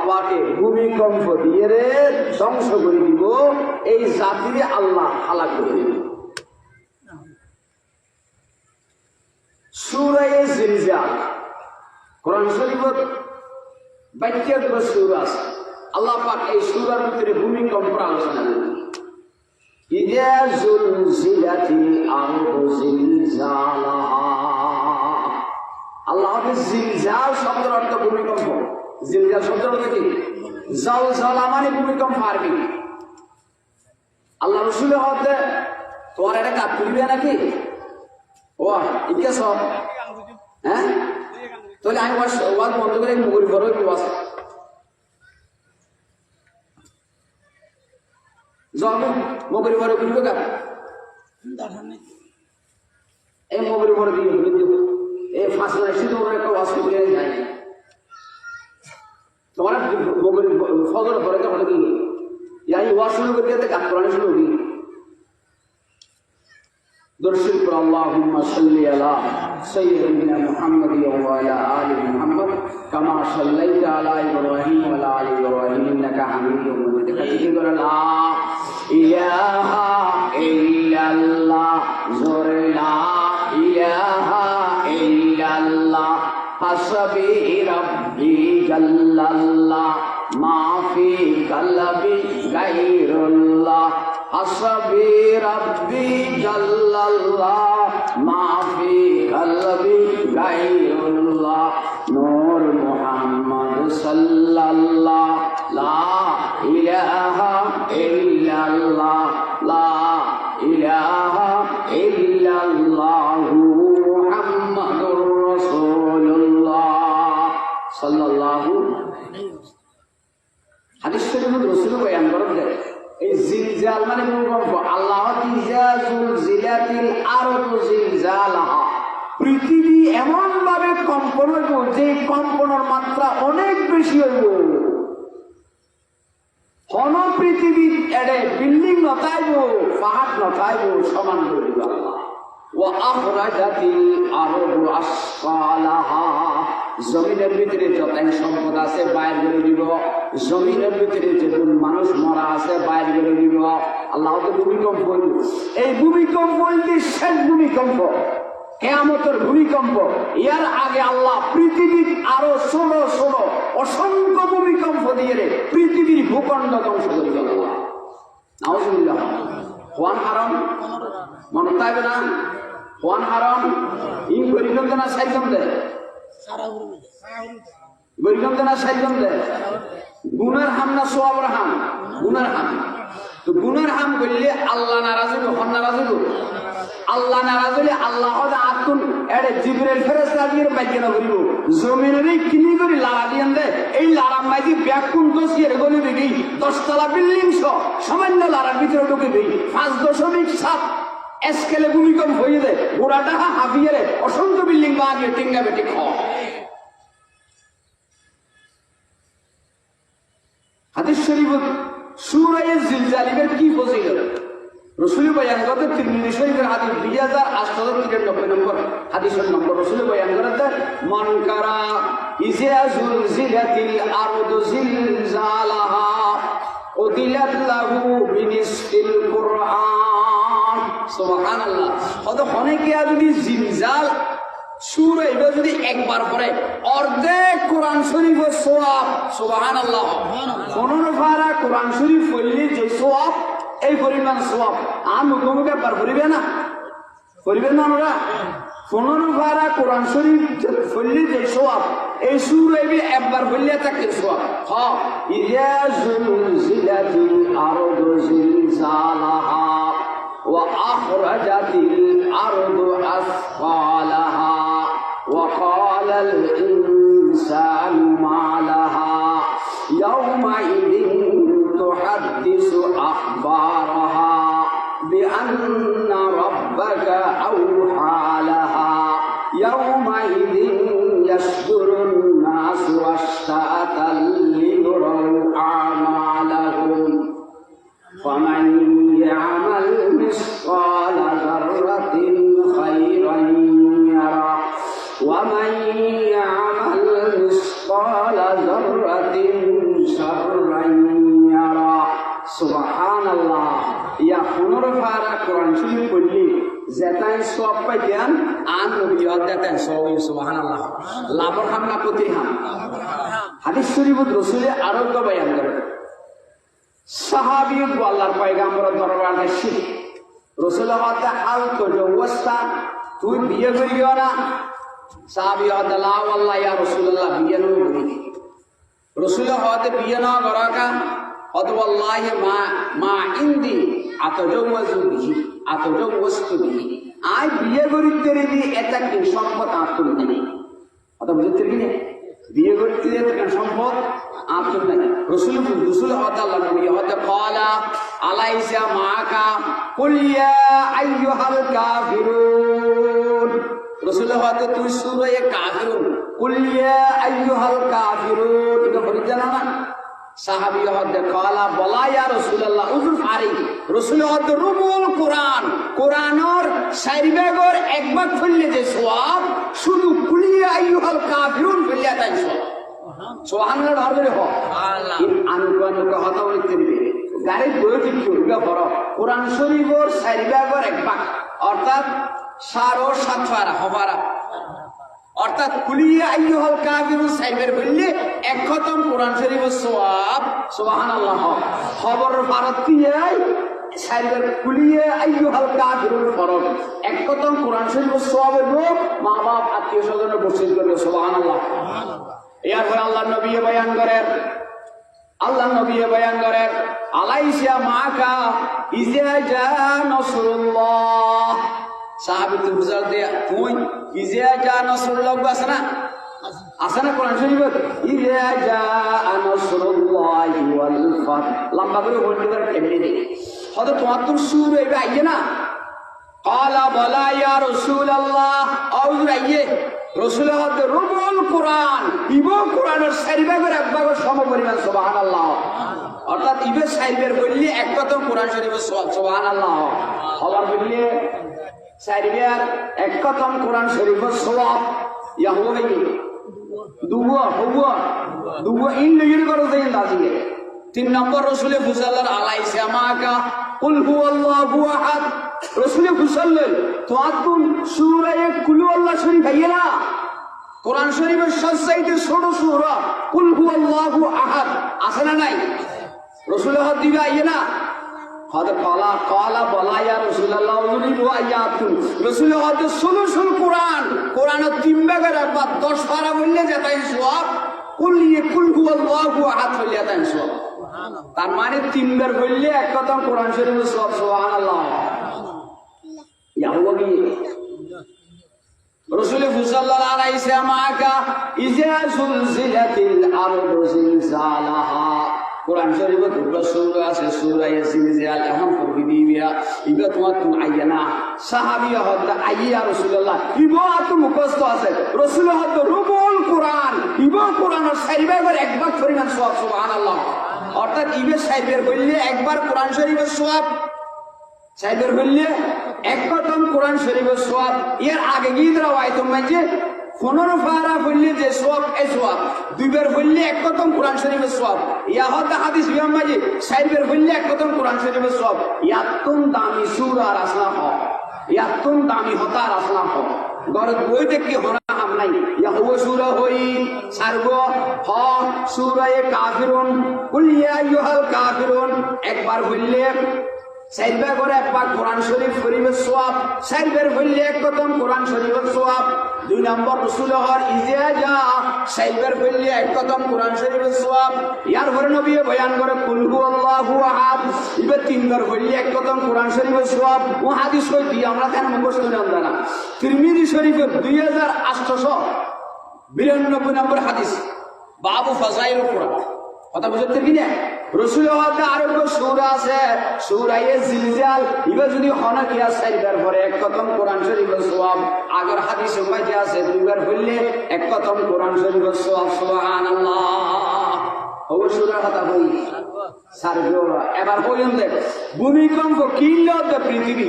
পাকে ভূমিকম্প দিয়ে রে ধ্বংস করে দিব, এই জাতিরে আল্লাহ হালাক করে দিব। সূরা জিলজাল কোরআন শরীফত 72 সূরা আছে। আল্লাহ পাক এই সূরার ভিতরে ভূমিকম্পের আলোচনা করেন। ইযা যুলজিলাতিল আরদু জিলজালাহা। আল্লাহ জিলজাল শব্দের অর্থ ভূমিকম্প। জিলজাল শব্দের অর্থ কি? জালজালা মানে ভূমিকম্প আরবি। আল্লাহ রাসূলের হতে তোমার এটা কাজ করবে নাকি? ও ইকে সব হ্যাঁ, তাহলে আমি ওয়াজ বন্ধ করে মুগুরি বড় ওয়াজ যখন মুগুরি বড় করবে কার এই মুগুরি বড় দিয়ে এই ফাঁসলা এসে তোমার একটা ওয়াজ করে যায় তোমার মুগুরি ফজর পরে তো হঠাৎ ইয়াই ওয়াজ শুরু করে দিয়ে কাজ করানো শুরু করি দর্শন করে আল্লাহুম্মা সাল্লি আলা সাইয়্যিদিনা মুহাম্মাদ ওয়া আলা আলি মুহাম্মাদ কামা সাল্লাইতা আলা ইব্রাহিম ওয়া আলা আলি ইব্রাহিম ইন্নাকা হামিদুম মাজিদ। কাজী করে লা ইলাহা ইল্লাল্লাহ, জোরে লা ইলাহা ইল্লাল্লাহ, হাসবি রাব্বি জাল্লাল্লাহ, মা ফি কলবি গায়রুল্লাহ, হাসবি রাব্বি জাল্লাল্লাহ, মা ফি কলবি গায়রুল্লাহ, নূর মুহাম্মদ সাল্লাল্লাহ, লা ইলাহা ইল্লাল্লাহ, লা ইলাহা ইল্লাল্লাহু মুহাম্মাদুর রাসূলুল্লাহ সাল্লাল্লাহু আলাইহি ওয়াসাল্লাম। হাদিস শরীফে রাসূল বয়ান করেন যে এই জিলজাল মানে ভূমিকম্প। আল্লাহ জিলজিলাতিল আরদু জিলজালাহা, পৃথিবী এমন ভাবে কম্পন হইব যে কম্পনের মাত্রা অনেক বেশি হইব। কোন পৃথিবী এডে বিল্ডিং নতাইব, পাহাড় নতাইব, সমান করিব আল্লাহ। ওয়া আখরাজাতিল আরদু আসফালাহা, জমিনের ভিতরে যত সম্পদ আছে বাইর করে দিব, জমিনের ভিতরে যেমন মানুষ মরা আছে বাইর করে দিব। আল্লাহ তো ভূমিকম্প হইল, এই ভূমিকম্প হইলে শেষ ভূমিকম্প, কিয়ামতের ভূমিকম্প। এর আগে আল্লাহ পৃথিবীর আরো ষোলো অসংখ্য ভূমিকম্প দিয়ে পৃথিবীর ভূখণ্ড ধ্বংস করে দিল আল্লাহ। নাউজুবিল্লাহ। ওয়ান হারাম মনে থাকবে না, ওয়ান হারাম ইন গরিগম না সাইজম দেয়, গরিগম না সাইজম দেয়, গুনার হাম না সোয়াবের হাম, গুনার হাম। তো গুনার হাম করলে আল্লাহ নারাজ হইব, হন নারাজ হইব। আল্লাহ নারাজ হইলে আল্লাহ আতুন এড়ে জিবরাইল ফেরেশতা দিয়ে বাইকে না করিব, জমিনেরই কিনি করে লাড়া দিয়ে দে, এই লাড়া মাইদি ব্যাকুন দোষিয়ে গলি দিবি 10 তলা বিল্ডিং সহ সামান্য লাড়ার ভিতরে ঢুকে দিই 5.7 স্কেলে ভূমিকম্প হয়ে যায়, গোড়াটা হাবিয়ে অসংখ্য বিল্ডিং বানিয়ে টিঙ্গা বেটি খ। হাদিস শরীফ সূরা জিলজালের কি ফজিলত রাসূল বয়ান করতে তিরমিজি শরীফের হাদিস 2890 নম্বর হাদিসের নম্বর। রাসূল বয়ান করতে মান কারা ইযা যুলজিলাতিল আরদু জিলজালাহা উদিলাত লাহু বিনিসফিল কুরআন। সুবহানাল্লাহ। কত অনেকে যদি জিলজাল সূরা এটা যদি একবার পড়ে অর্ধেক কোরআন শরীফের সওয়াব। সুবহানাল্লাহ। 15 পারা কোরআন শরীফ পড়লে যে সওয়াব, এই পরিমাণ সওয়াব আমি মুখে একবার পড়িবে না, পড়িবেন না আমরা। 15 পারা কোরআন শরীফ পড়লে যে সওয়াব, এই সূরা একবার পড়লে থাকে সওয়াব। হ্যাঁ, ইযা যুলজিলাতিল আরদু জিলজালাহা ওয়া আখরাজাতিল আরদু আসফালাহা ওয়া ক্বালাল ইনসানু মা লাহা ইয়াওমাইযিন তুহাদ্দিসু আখবারাহা বিআন্না রাব্বাকা আওহা লাহা ইয়াওমাইযিন ইয়াসদুরুন নাসু আশতাআতাল লিয়ুরাউ আমালাহুম ফামান ইয়ামাল মিসকালা যাররাতিন খায়রান ইয়ারা ওয়া মান ইয়ামাল মিসকালা যাররাতিন সুবহানাল্লাহ। ইয়া 15 পারা কোরআন শরীফ পড়লি যেটাই সব পাইতেন আন নবী দেতেন সুবহানাল্লাহ। লাভর হাম না প্রতি হাম। হাদিস শরীফত রসুলে আরোগ্য বয়ান করে সাহাবী আল্লাহর পয়গম্বর দরবার আসি রসুল হতে হাল করে অবস্থা তুই বিয়ে করিও না। সাহাবী হতে লা ওয়াল্লাহ ইয়া রাসূলুল্লাহ বিয়ে নই করি। রসুল হতে বিয়ে না করাকা হত ওয়াল্লাহি মা ইনদি আতাজাওয়াজু বিহি আতাজাওয়াজতু বিহি। আই বিয়ে করিতে রেডি এটা কি সম্পদ আত্মন নেই। কথা বুঝতে কি বিয়ে করতে এটা সম্পদ আত্মন নেই। রসুল হতে আল্লাহ নবী হতে ক্বালা আলাইসা মাকা কুল ইয়া আইয়ুহাল কাফিরুন। রসুল হতে তুই সূরা কাফিরুন কুল ইয়া আইয়ুহাল কাফিরুন এটা পড়ি জানা না। সাহাবী হতে ক্বালা বলা ইয়া রাসূলুল্লাহ উযুর ফারি। রসুল হতে রুবুল কোরআন কোরআনের 4 ভাগের 1 ভাগ পড়লে যে সওয়াব শুধু কুল ইয়া আইয়ুহাল কাফিরুন পড়লে তাই সওয়াব। সুবহানাল্লাহ ধরবে হ আল্লাহ আনুকানু কথা বলতে দিবে গাড়ি বই ঠিক করবে বড় কোরআন শরীফের 4 ভাগের 1 ভাগ অর্থাৎ 7.5 পারা হবারা অর্থাৎ কুলিয়া আইয়ুহাল কাফিরুন সাইবের বললে 1 খতম কোরআন শরীফের সওয়াব সুবহানাল্লাহ। খবর ভারত দিয়ে সাইবের কুলিয়া আইয়ুহাল কাফিরুন ফরজ 1 খতম কোরআন শরীফের সওয়াব হইব মা বাপ আত্মীয় স্বজনের বসিত করবে সুবহানাল্লাহ। এরপর আল্লাহ নবী বয়ান করেন আলাইসা মাকা ইজা জা নাসরুল্লাহ। সাহাবী তো বুঝাল দেয়া তুই ইজা জা নাসরুল্লাহ আছে না কোরআন শরীফে ইজা জা নাসরুল্লাহি ওয়াল ফাত লম্বা করে বলতে পারে কেমনে দেই হয়তো তোমার তো সুর এইবা আইয়ে না ক্বালা বলা ইয়া রাসূলুল্লাহ আউযু আইয়ে রসুল হতে রুবুল কোরআন ইবো কোরআনের 4 ভাগের 1 ভাগের সমপরিমাণ সুবহানাল্লাহ। অর্থাৎ ইবে 4 ভাগ বললে 1 খতম কোরআন শরীফের সওয়াব সুবহানাল্লাহ। আবার বললে 4 ভাগ 1 খতম কোরআন শরীফের সওয়াব ইয়া হবে কি দুবো ইন লিগির করে দেন দাজিয়ে। 3 নম্বর রসুলে ফুসাল্লার আলাইসা মাকা কুল হুয়াল্লাহু আহাদ। রসুলে ফুসাল্লাল তোয়াতুন সূরা কুল হুয়াল্লাহ শরীফ আইয়া কোরআন শরীফের সবচাইতে ছোট সূরা কুল হুয়াল্লাহু আহাদ আছে না নাই। রসুলের হাত দিবে আইয়া না হয়তো কলা বলা ইয়া রাসূলুল্লাহ উযুরি আয়াতুন। রসুলের হাতে সুলুসুল কোরআনের 3 ভাগের 1 ভাগ 10 পারা বললে যেটাই সওয়াব কুল হুয়াল্লাহু আহাদ বললে তাই সওয়াব। তার মানে 3 বার বললে 1 খতম কোরআন শরীফের সওয়াব সুবহানাল্লাহ। রসুল সাল্লাল্লাহু আলাইহি ওয়াসাল্লাম ইজা সুলজিলাতিল আরদু জিলজালাহা। কোরআন শরীফে দুটো সূরা আছে সূরা জিলজাল এখন পড়বি দিবিয়া ইবা তোমার তুমি আইয়া না। সাহাবী হযরত আইয়া রাসূলুল্লাহ ইবা তো মুখস্থ আছে রসুল হযরত রুবুল কোরআন ইবা কোরআনের 4 ভাগের 1 ভাগ পরিমাণ সওয়াব সুবহানাল্লাহ। অর্থাৎ ইবে 4 বার বললে একবার কোরআন শরীফের সওয়াব 4 বার বললে 1 খতম কোরআন শরীফের সওয়াব। এর আগে গিয়ে রাওয়ায়াত মাঝে 15 পারা বললে যে সওয়াব এই সওয়াব 2 বার বললে 1 খতম কোরআন শরীফের সওয়াব। ইয়া হতে হাদিস বিয়াম মাঝে 4 বার বললে 1 খতম কোরআন শরীফের সওয়াব। ইয়াতুন দামি সূরা আর আসনা হ ইয়াতুন দামি হতার আসনা হ গরত বই দেখি হনা হাম নাই ইয়া হুয়া সূরা হই সারব হ সূরা কাফিরুন কুল ইয়া আইয়ুহাল কাফিরুন একবার বললে 4 ভাগের 1 ভাগ কোরআন শরীফ শরীফের সওয়াব 4 বার বললে 1 খতম কোরআন শরীফের সওয়াব। 2 নম্বর রসুল হর ইজা যা 4 বার বললে 1 খতম কোরআন শরীফের সওয়াব। ইয়ার পরে নবী বয়ান করে কুল হুয়াল্লাহু আহাদ ইবে 3 বার বললে 1 খতম কোরআন শরীফের সওয়াব। ও হাদিস কই দি আমরা কেন মুখস্থ না না। তিরমিজি শরীফের 2892 নম্বর হাদিস বাবু ফাজাইল কোরআন কথা বুঝতে কি না। রসুল হতে আরো সূরা আছে সূরা জিলজাল ইবে যদি হনা কি আছে 4 বার পরে 1 খতম কোরআন শরীফের সওয়াব। আগের হাদিসে মাঝে আছে 2 বার বললে 1 খতম কোরআন শরীফের সওয়াব সুবহানাল্লাহ। ও সূরা কথা বই সারগো এবার বলেন দেখ ভূমিকম্প কিল্লত পৃথিবী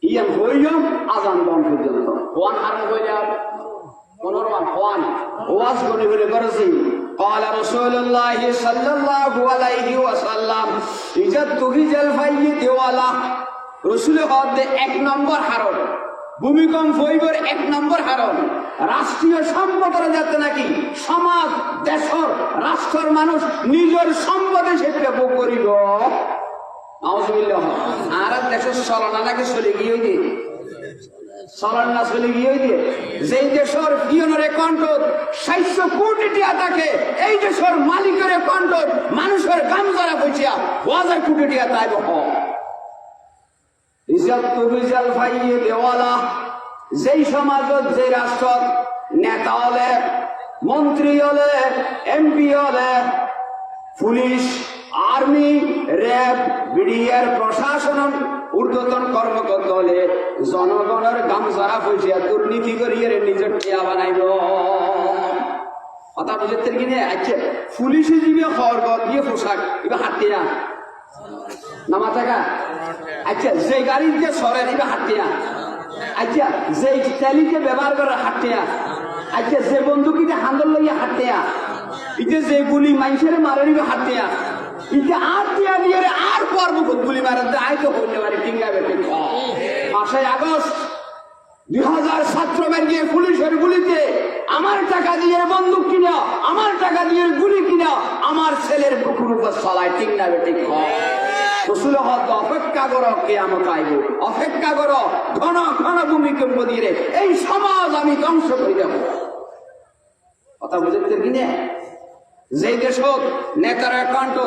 ইয়ান হইম আজান বন্ধ পর্যন্ত ওয়ান হারাম হইয়া 15 ওয়ান ওয়াজ করে করেছি قال رسول الله صلى الله عليه وسلم إذا تخرج الفيء ولا রসুল হদে 1 নম্বর হারণ ভূমিকম্প হইবার 1 নম্বর হারণ রাষ্ট্রীয় সম্পদের যাতে নাকি সমাজ দেশর রাষ্ট্রের মানুষ নিজের সম্পদে সেটা ভোগ করিব নাউজুবিল্লাহ আর দেশের চলনা নাকি চলে গিয়ে দিয়ে চলন না চলে গিয়ে দিয়ে যে দেশের পিয়নের কন্ট্রোল 600 কোটি টাকা থাকে এই দেশের মালিকের কন্ট্রোল মানুষের গামজারা পয়সা 1000 কোটি টাকা তাইব যেই সমাজত যে রাষ্ট্র নেতা হলে মন্ত্রী হলে এমপি হলে পুলিশ আর্মি র্যাব বিডিআর প্রশাসন ঊর্ধ্বতন কর্মকর্তা হলে জনগণের গামছাড়া পয়সা দুর্নীতি করিয়ে নিজের টিয়া বানাইব কথা বুঝতে কিনে আচ্ছা পুলিশে দিবে খড় দিয়ে পোশাক এবার হাতিয়া নামা থাকা আচ্ছা যে গাড়ি দিয়ে সরে দিবে হাতিয়া আচ্ছা যে চালিকে ব্যবহার করে হাতিয়া আচ্ছা যে বন্দুকিতে হান্দর লইয়া হাতিয়া ইতে যে গুলি মানুষের মারে দিবে হাতিয়া ইতে আর টিয়া দিয়ে আর পর্ব গুলি মারে আয় তো হইতে পারে টিঙ্গা বেটে 5 আগস্ট 2000 ছাত্র গিয়ে পুলিশের গুলিতে আমার টাকা দিয়ে বন্দুক কিনা আমার টাকা দিয়ে গুলি কিনা আমার ছেলের বুকুর উপর চলায় টিঙ্গা বেটে রসুল হদ অপেক্ষা করো কিয়ামত আইব অপেক্ষা করো ঘন ঘন ভূমিকম্প দিয়ে এই সমাজ আমি ধ্বংস করে দেব কথা বুঝতে কিনে যে দেশত নেতার অ্যাকাউন্ট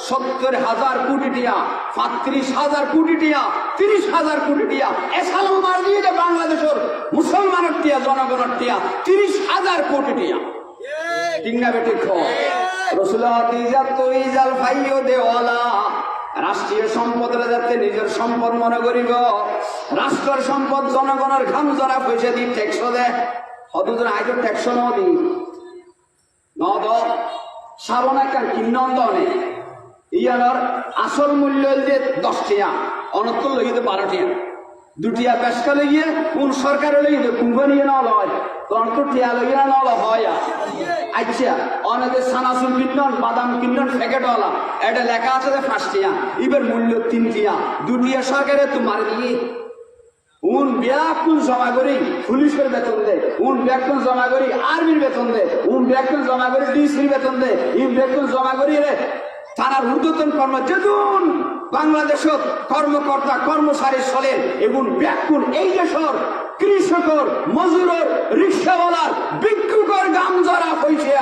70,000 কোটি টিয়া 35,000 কোটি টিয়া 30,000 কোটি টিয়া এসাল মার দিয়ে বাংলাদেশের মুসলমানের টিয়া জনগণের টিয়া 30,000 কোটি টিয়া টিঙ্গা বেটে রসুল ইজাল ফাইও দেওয়ালা রাষ্ট্রীয় সম্পদের যাতে নিজের সম্পদ মনে করিব রাষ্ট্রের সম্পদ জনগণের ঘাম জরা পয়সা দিয়ে ট্যাক্স দেয় অদূর আগে ট্যাক্স নদী নদ সাবনাকার কিন্নন্দনে ইয়ার আসল মূল্য যে 10 টাকা অনত্ত লইতে 12 টাকা 2 টাকা পেশকা লইয়ে কোন সরকারে লইতে কোম্পানি না লয় তখন তো টিয়া লইয়া না হয় আচ্ছা অনেকে সানাসুল কিন্নন বাদাম কিন্নন প্যাকেটওয়ালা এটা লেখা আছে যে 5 টাকা এবার মূল্য 3 টাকা 2 টাকা সরকারে তো মার দিয়ে উন ব্যাকুন জমা করি পুলিশের বেতন দেয় উন ব্যাকুন জমা করি আর্মির বেতন দেয় উন ব্যাকুন জমা করি ডিসির বেতন দেয় ইন ব্যাকুন জমা করি রে থানার ঊর্ধ্বতন কর্ম যেদিন বাংলাদেশত কর্মকর্তা কর্মচারী চলেন এবং ব্যাকুন এই দেশের কৃষকর মজুরর রিক্সাওয়ালার ভিক্ষুকর গামজারা হইছে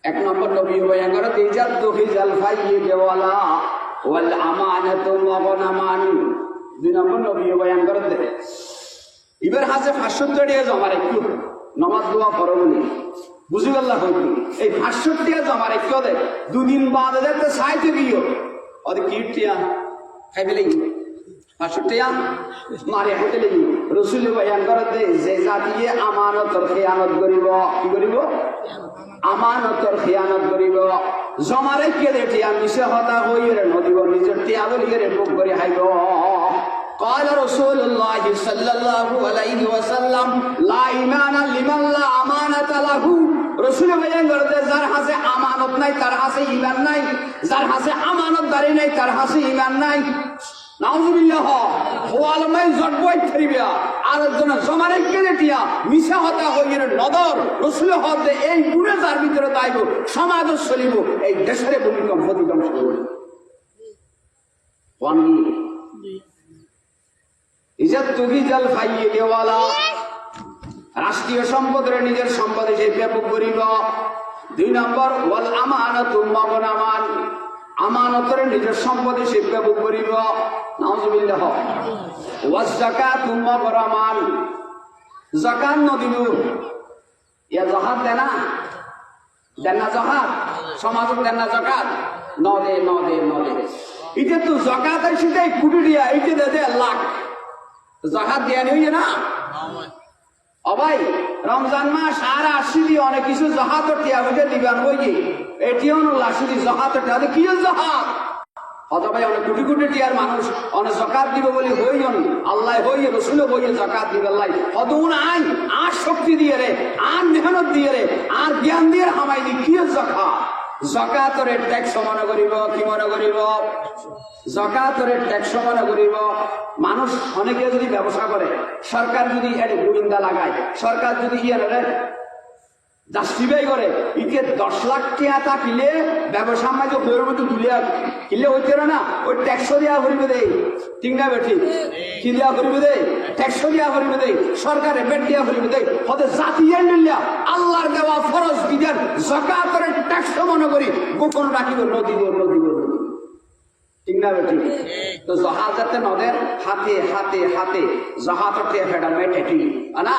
এক নম্বর নবী বয়ান করে তেজাত তুহিজাল ফাইয়ে দেওয়ালা ওয়াল আমানাতু ওয়া গনামান 2 নম্বর নবী বয়ান করে দে এবার হাসে 500 টাকা জমা রাখো নামাজ দোয়া করো বলি বুঝি গেল হইতো এই 500 টাকা জমা রাখো দে 2 দিন বাদ যাতে সাইতে গিয়ে ওদের কিটিয়া খাইবে লাগি 500 টাকা মারে হতে লাগি রাসূল বয়ান করে দে যে জাতিয়ে আমানতের খেয়ানত করিব কি করিব আমানতের খেয়ানত করিব জমা রেখে দে টিয়া মিশে হতা হইরে নদীব নিজের টিয়া বলিয়ে ভোগ করে হাইব قال رسول الله صلى الله عليه وسلم لا إيمان لمن لا أمانة له রসুল বলেন যার হাতে আমানত নাই তার হাতে ঈমান নাই যার হাতে আমানতদারি নাই তার হাতে ঈমান নাই নাউজুবিল্লাহ ওয়ালমাই জটবই থরিবা আর জন জমারে কেলেটিয়া মিছা হতা হইরে নদর রসুল হতে এই গুণে যার ভিতরে তাইব সমাজ চলিব এই দেশের ভূমিকম্প ধ্বংস করবে ওয়ানি ইজাত তুহিজাল ফাইয়ে দেওয়ালা রাষ্ট্রীয় সম্পদের নিজের সম্পদ হিসেবে ব্যাপক করিব 2 নম্বর ওয়াল আমানাতু মাগনামান আমানতের নিজের সম্পদ হিসেবে ব্যাপক করিব নাউজুবিল্লাহ ওয়াজ যাকাতু মাগরামান যাকাত নদিব ইয়া যাকাত দেনা দেনা যাকাত সমাজত দেনা যাকাত নদে এটা তো যাকাতের সাথে কোটি দিয়া এটা দে লাখ জাকাত দেয়া হইছে না অবাই রমজান মাস আর আসি দিয়ে অনেক কিছু জাহাত টিয়া বুঝে দিবেন হইয়ে এটিও না শুধু জাহাত কি জাহাত অথবা অনেক কোটি কোটি টিয়ার মানুষ অনেক জকাত দিবে বলে হইন আল্লাহ হইয়ে রসুল হইয়ে জকাত দিবে আল্লাহ হতউন আই আর শক্তি দিয়ে রে আর মেহনত দিয়ে রে আর জ্ঞান দিয়ে হামাই দি কি জকাত জকাতরে ট্যাক্স মনে করিব কি মনে করিব জকাতরে ট্যাক্স মনে করিব মানুষ অনেকে যদি ব্যবসা করে সরকার যদি এর গোবিন্দা লাগায় সরকার যদি জাস্টিফাই করে ইকে 10 লাখ টাকা থাকিলে ব্যবসা মাঝে বইয়ের মতো তুলে কিনলে হইতে না ওই ট্যাক্স দেওয়া করিবে দেই ঠিক না বেঠি কি দেওয়া করিবে দেই ট্যাক্স দেওয়া করিবে দেই সরকারে বেট দেওয়া করিবে দেই হতে জাতীয় নিলে আল্লাহর দেওয়া ফরজ বিধান যাকাতের ট্যাক্স মনে করি গোপন রাখিব নদী ঠিক না বেঠি তো জাহাজতে নদের হাতে হাতে হাতে জাহাজতে ফেডা মেটেটি না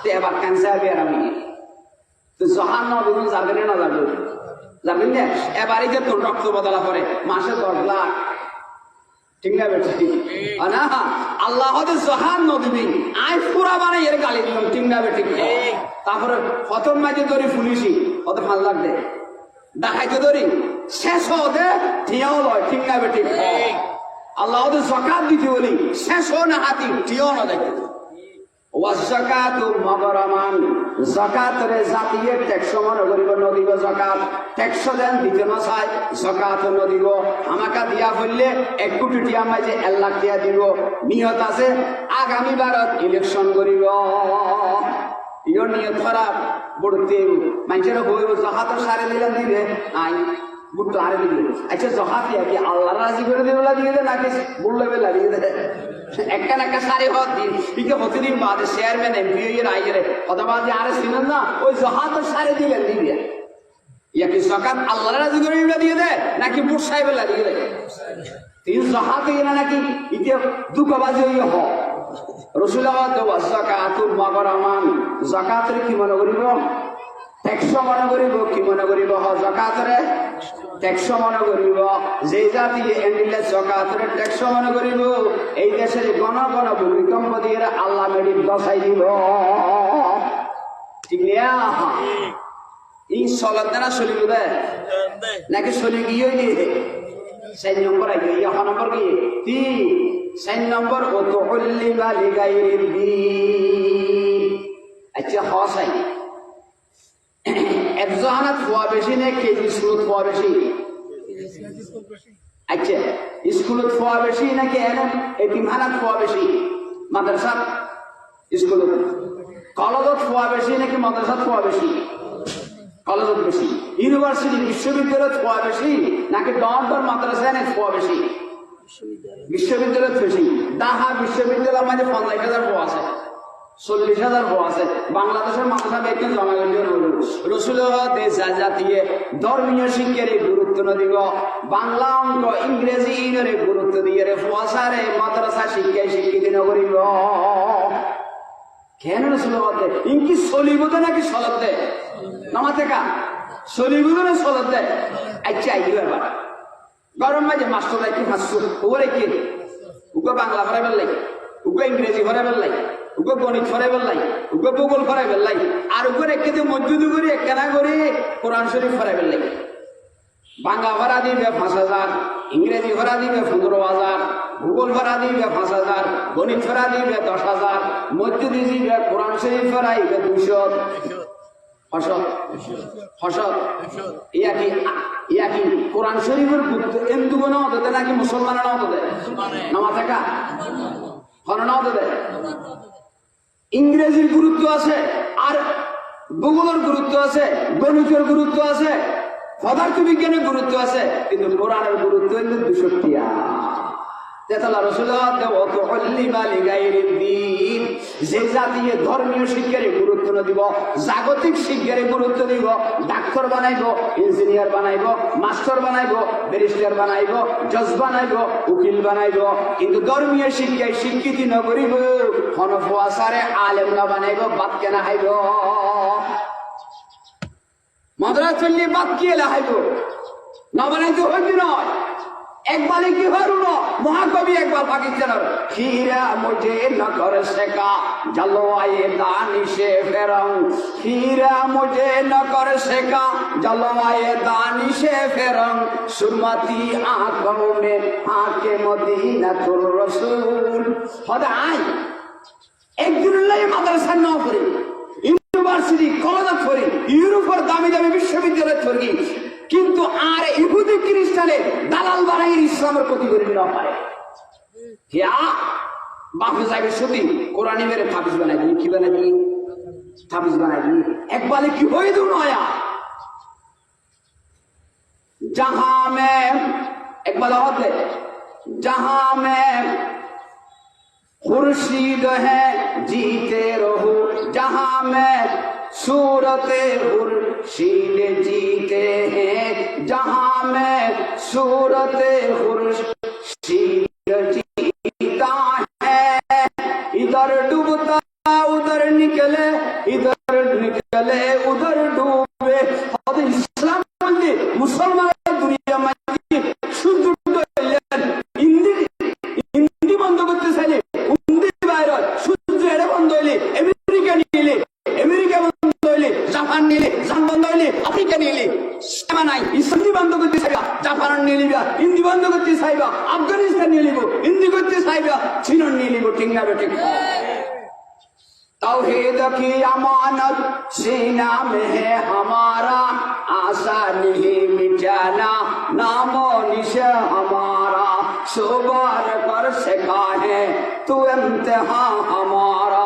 তে এবার ক্যান্সার বের আমি জহান নদী যাবে না যাবে যাবেন না এবারে যে তোর রক্ত বদলা করে মাসে 10 লাখ ঠিক না বেটি না আল্লাহ জহান নদী আই পুরা বানাই এর গালি দিলাম ঠিক না বেটি তারপরে প্রথম মাঝে ধরি পুলিশি অত 5 লাখ দেয় দেখাইতে ধরি শেষ হতে ঠিয়াও লয় ঠিক না বেটি আল্লাহ জকাত দিতে বলি শেষ হো না হাতি ঠিয়াও না দেখতে ওয়াজাকাতু মাগরামান যাকাতরে জাতীয় ট্যাক্স মনে করিব নদীব যাকাত ট্যাক্স দেন দিতে না চাই যাকাত নদীব আমাকে দিয়া বললে 1 কোটি টাকা মাঝে 1 লাখ টাকা দিব নিয়ত আছে আগামী বারত ইলেকশন করিব ইও নিয়ত খারাপ বড়তে মানুষের হইব যাহাত সারে দিলেন দিবে আই বুট আরে দিবে আচ্ছা যাহাত কি আল্লাহ রাজি করে দিবেলা দিয়ে দে নাকি বললে বেলা দিয়ে দে একটা সারি হত দিন ইকে হতদিন বাদে চেয়ারম্যান এমপি এর আইরে অথবা যে আরে ছিলেন না ওই জাহাত সারি দিলেন দিবে ইয়াকি যাকাত আল্লাহ রাজি করে দিয়ে দে নাকি বুট সাহেবের লাগিয়ে দে তিন জাহাত এরা নাকি ইকে দুঃখবাজি হইয়া হ রাসূলুল্লাহ যাকাতুল মাগরামান যাকাতের কি মনে করিব ট্যাক্স মনে করিব কি মনে করিব যাকাতরে ট্যাক্স মনে করিব যে জাতি এন্ডিলে যাকাতরে ট্যাক্স মনে করিব এই দেশের গণ গণ ভূমিকম্প দিয়ে আল্লাহ মেডি দশাই দিব ঠিক না এই সলাত না চলিব দে নাকি চলি গিয়ে দিয়ে 4 নম্বর আগে 1 নম্বর কি 4 নম্বর ও তো উল্লিমা লিগাইরিল দিন আচ্ছা হসাই একজনের ফোয়া বেশি না কেজি স্কুলত ফোয়া বেশি আচ্ছা স্কুলত ফোয়া বেশি নাকি এতিমখানাত ফোয়া বেশি মাদ্রাসা স্কুলত কলেজত ফোয়া বেশি নাকি মাদ্রাসাত ফোয়া বেশি কলেজত বেশি ইউনিভার্সিটি বিশ্ববিদ্যালয়ত ফোয়া বেশি নাকি দর মাদ্রাসায় নাকি ফোয়া বেশি বিশ্ববিদ্যালয়ত বেশি দাহা বিশ্ববিদ্যালয় মানে 50,000 ফোয়া আছে 40,000 ফোয়া আছে বাংলাদেশের মাদ্রাসা ব্যক্তি জমা গেলে রাসূলুল্লাহ দেশ জাতীয় ধর্মীয় শিক্ষার গুরুত্ব দিব বাংলা অঙ্ক ইংরেজি ইনের গুরুত্ব দিয়ে রে ফোয়াসারে মাদ্রাসা শিক্ষায় শিক্ষিত করিব কেন রাসূলুল্লাহ ইনকি চলিব নাকি চলত নামাতে কা চলিব না চলত আচ্ছা আইও এবার গরম মাঝে মাস্টার কি হাসু ওরে কি উগো বাংলা পড়াই বেলাই উগো ইংরেজি পড়াই বেলাই উগো গণিত পড়াই বেলাই উগো ভূগোল পড়াই বেলাই আর উগোর একটি মজুদ করি একখানা করে কোরআন শরীফ পড়াই বেলাই বাংলা ভাড়া দিবে 5,000 ইংরেজি ভাড়া দিবে 15,000 ভূগোল ভাড়া দিবে 5,000 গণিত ভাড়া দিবে 10,000 মজুদ দিবে কোরআন শরীফ পড়াইবে 200 ফসল ইয়াকি কোরআন শরীফের গুরুত্ব এন্দুগো না হতে নাকি মুসলমানের না হতে নামা থাকা হন না হতে ইংরেজির গুরুত্ব আছে আর ভূগোলের গুরুত্ব আছে গণিতের গুরুত্ব আছে পদার্থ বিজ্ঞানের গুরুত্ব আছে কিন্তু কোরআনের গুরুত্ব হল 200 তেতালা রাসূলুল্লাহ ওয়াতুল্লিমা লিগাইরিদ দ্বীন যে জাতীয় ধর্মীয় শিক্ষার গুরুত্ব দিব জাগতিক শিক্ষার গুরুত্ব দিব ডাক্তার বানাইব ইঞ্জিনিয়ার বানাইব মাস্টার বানাইব ব্যারিস্টার বানাইব জজ বানাইব উকিল বানাইব কিন্তু ধর্মীয় শিক্ষায় শিক্ষিত ন করিব হনফওয়াসারে আলেম না বানাইব বাদ কেনা হাইব মাদ্রাসা চললে বাদ কি এলা হাইব না বানাইতে হইবে নয় একবারে কি হরুন মহাকবি একবার পাকিস্তানের हीरा मुझे न कर सका जलवाए दानिशे फेरंग हीरा मुझे न कर सका जलवाए दानिशे फेरंग सुरमती आंखों में आके मदीना तुल रसूल खुदाई एक दिन লাই মাদ্রাসা ন করে ইউনিভার্সিটি কলেজ করে ইউরোপের দামি দামি বিশ্ববিদ্যালয় করে কিন্তু আর ইহুদি খ্রিস্টানে দালাল বানাই ইসলামের ক্ষতি করে না পারে क्या बापू साहब शुद्धि कुरानी मेरे थाबिज बनाई दी की बनाई दी थाबिज बनाई दी एक बाले की होई दू नया जहां में एक बाला होते जहां में खुर्शीद है जीते रहो जहां में सूरते खुर्शीद जीते हैं जहां में सूरते खुर्शीद इधर डूबता उधर निकले इधर निकले उधर डूबे इस्लाम बोलते मुसलमान दुनिया में हिंदी बंद करते चाइले हिंदी বাইরে সূর্য এড়ে বন্ধ হইলে আমেরিকা নিলে আমেরিকা বন্ধ হইলে জাপান নিলে জাপান বন্ধ হইলে আফ্রিকা নিলে সীমা নাই হিন্দি বন্ধ করতে চাইবা জাপান নিলিবা হিন্দি বন্ধ করতে চাইবা আফগানিস্তান নিলিব হিন্দি করতে চাইবা চীন নিলিব ঠিক না বেঠিক तौहीद की अमानत सीना में है हमारा आशा नहीं मिटाना नामो निशा हमारा सुबार कर सिखा है तू इम्तिहा हमारा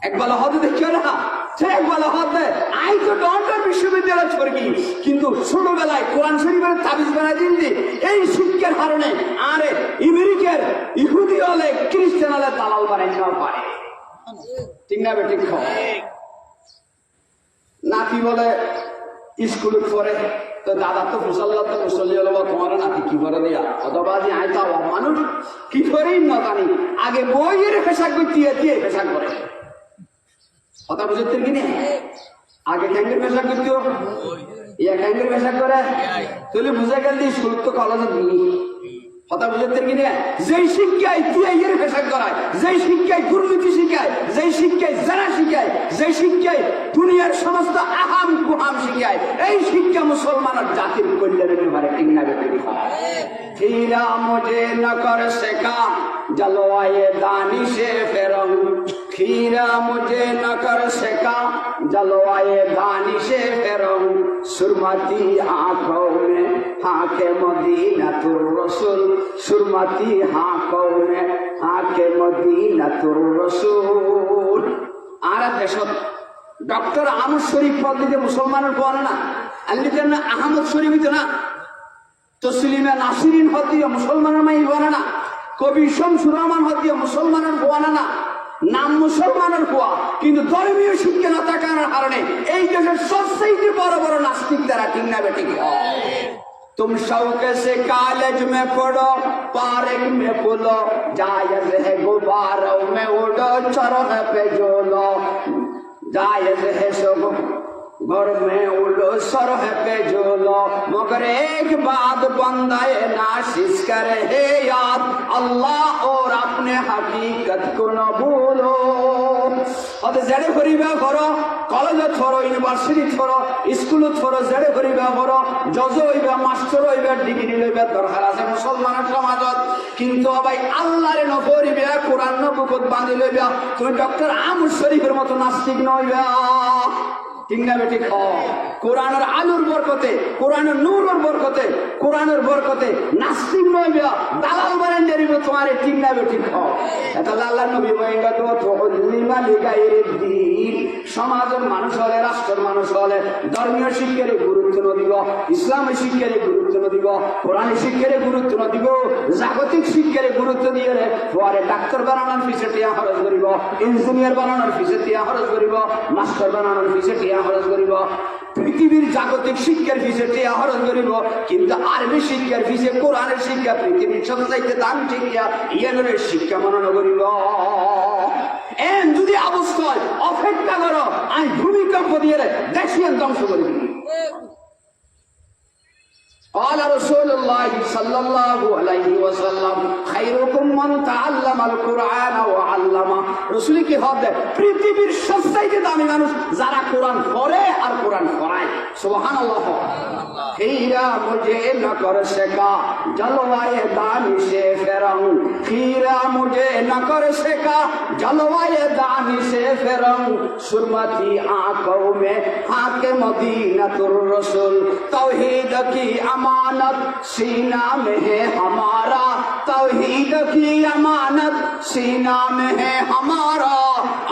एक बाला होते देखियो ना সে একবার হতে আই তো ডন্টার বিশ্ববিদ্যালয় ছড়কি কিন্তু ছোটবেলায় কোরআন শরীফের তাবিজ বানাই দিলি এই শিক্ষার কারণে আরে আমেরিকার ইহুদি হলে খ্রিস্টান হলে দালাল বানাই না পারে ঠিক না বেঠিক নাতি বলে স্কুলে পড়ে তো দাদা তো মুসল্লা তো মুসল্লি হলো তোমার নাতি কি করে দিয়া অথবা যে আইতা মানুষ কি করেই না জানি আগে বইয়ের পেশাক দিয়ে দিয়ে পেশাক করে কথা বুঝতে কিনে আগে ট্যাঙ্কের পেশাক করতো ইয়া ট্যাঙ্কের পেশাক করে তুই বুঝে গেলি স্কুল তো কলেজে দিই কথা বুঝতে কিনে যেই শিক্ষায় টিআইয়ের পেশাক করায় যেই শিক্ষায় দুর্নীতি শিখায় যেই শিক্ষায় জানা শিখায় যেই শিক্ষায় দুনিয়ার সমস্ত আহাম কুহাম শিখায় এই শিক্ষা মুসলমানের জাতির কল্যাণের ব্যাপারে ঠিক না বেঠিক हीरा मुझे न कर सका जलवाए दानिशे फेरंग हीरा मुझे न कर सका जलवाए दानिशे फेरंग सुरमती आंखों में हाके मदीना तुर रसूल सुरमती आंखों में हाके मदीना तुर रसूल आरा देशत डॉक्टर अहमद शरीफ पद्धति मुसलमाনের পড়ে না আল্লাহ না আহমদ শরীফ তো না তসলিমা নাসিরিন হদিয়া মুসলমানের মাই বলে না কবি শামসুর রহমান হদিয়া মুসলমানের বলে না নাম মুসলমানের হওয়া কিন্তু ধর্মীয় শিক্ষা না থাকার কারণে এই দেশের সবচেয়ে বড় বড় নাস্তিক তারা ঠিক না বেঠিক तुम शौक से कॉलेज में पढ़ो पार्क में फूलो जायज है गुब्बारों में उड़ो चरखे पे झूलो जायज है सब घर में उड़ो सरह पे झूलो मगर एक बात बंदाए नाशिश करे है याद अल्लाह और अपने हकीकत को न भूलो अरे जेड़े करिबा करो कॉलेज थोरो यूनिवर्सिटी थोरो स्कूल थोरो जेड़े करिबा करो जज হইবা মাস্টার হইবা ডিগ্রি লইবা দরকার আছে মুসলমানের সমাজত কিন্তু ভাই আল্লাহরে ন করিবা কোরআন ন বুকত বাঁধি লইবা তুমি ডক্টর আহমদ শরীফের মতো নাস্তিক নইবা ঠিক না বেঠিক কোরআনের আলোর বরকতে কোরআনের নূরের বরকতে কোরআনের বরকতে নাস্তিক নইবা দালাল বানাই দেব তোমারে ঠিক না বেঠিক এটা আল্লাহর নবী বলেন তো তুলিমা লিগাইরে দিন সমাজের মানুষ হলে রাষ্ট্রের মানুষ হলে ধর্মীয় শিক্ষারে গুরুত্ব ন দিব ইসলামের শিক্ষারে গুরুত্ব ন দিব কোরআনের শিক্ষারে গুরুত্ব ন দিব জাগতিক শিক্ষারে গুরুত্ব দিয়ে পরে ডাক্তার বানানোর পিছে টিয়া খরচ করিব ইঞ্জিনিয়ার বানানোর পিছে টিয়া খরচ করিব মাস্টার বানানোর পিছে টিয়া খরচ করিব পৃথিবীর জাগতিক শিক্ষার পিছে টিয়া খরচ করিব কিন্তু আরবি শিক্ষার পিছে কোরআনের শিক্ষা পৃথিবীর সবচাইতে দামি শিক্ষা ইয়ানের শিক্ষা মনন করিব এন যদি অবস্থায় অপেক্ষা করো আমি ভূমিকম্প দিয়ে দেশিয়ান ধ্বংস করিব قال رسول الله صلى الله عليه وسلم خيركم من تعلم القرآن وعلمه رسول কি হবে পৃথিবীর সবচেয়ে দামি মানুষ যারা কোরআন পড়ে আর কোরআন পড়ায় সুবহানাল্লাহ हीरा मुझे न कर सका जलवाए दानी से फिरंग हीरा मुझे न कर सका जलवाए दानी से फिरंग सुरमती आंखों में हाके मदीनतुर रसूल तौहीद की अमानत सीना में है हमारा तौहीद की अमानत सीना में है हमारा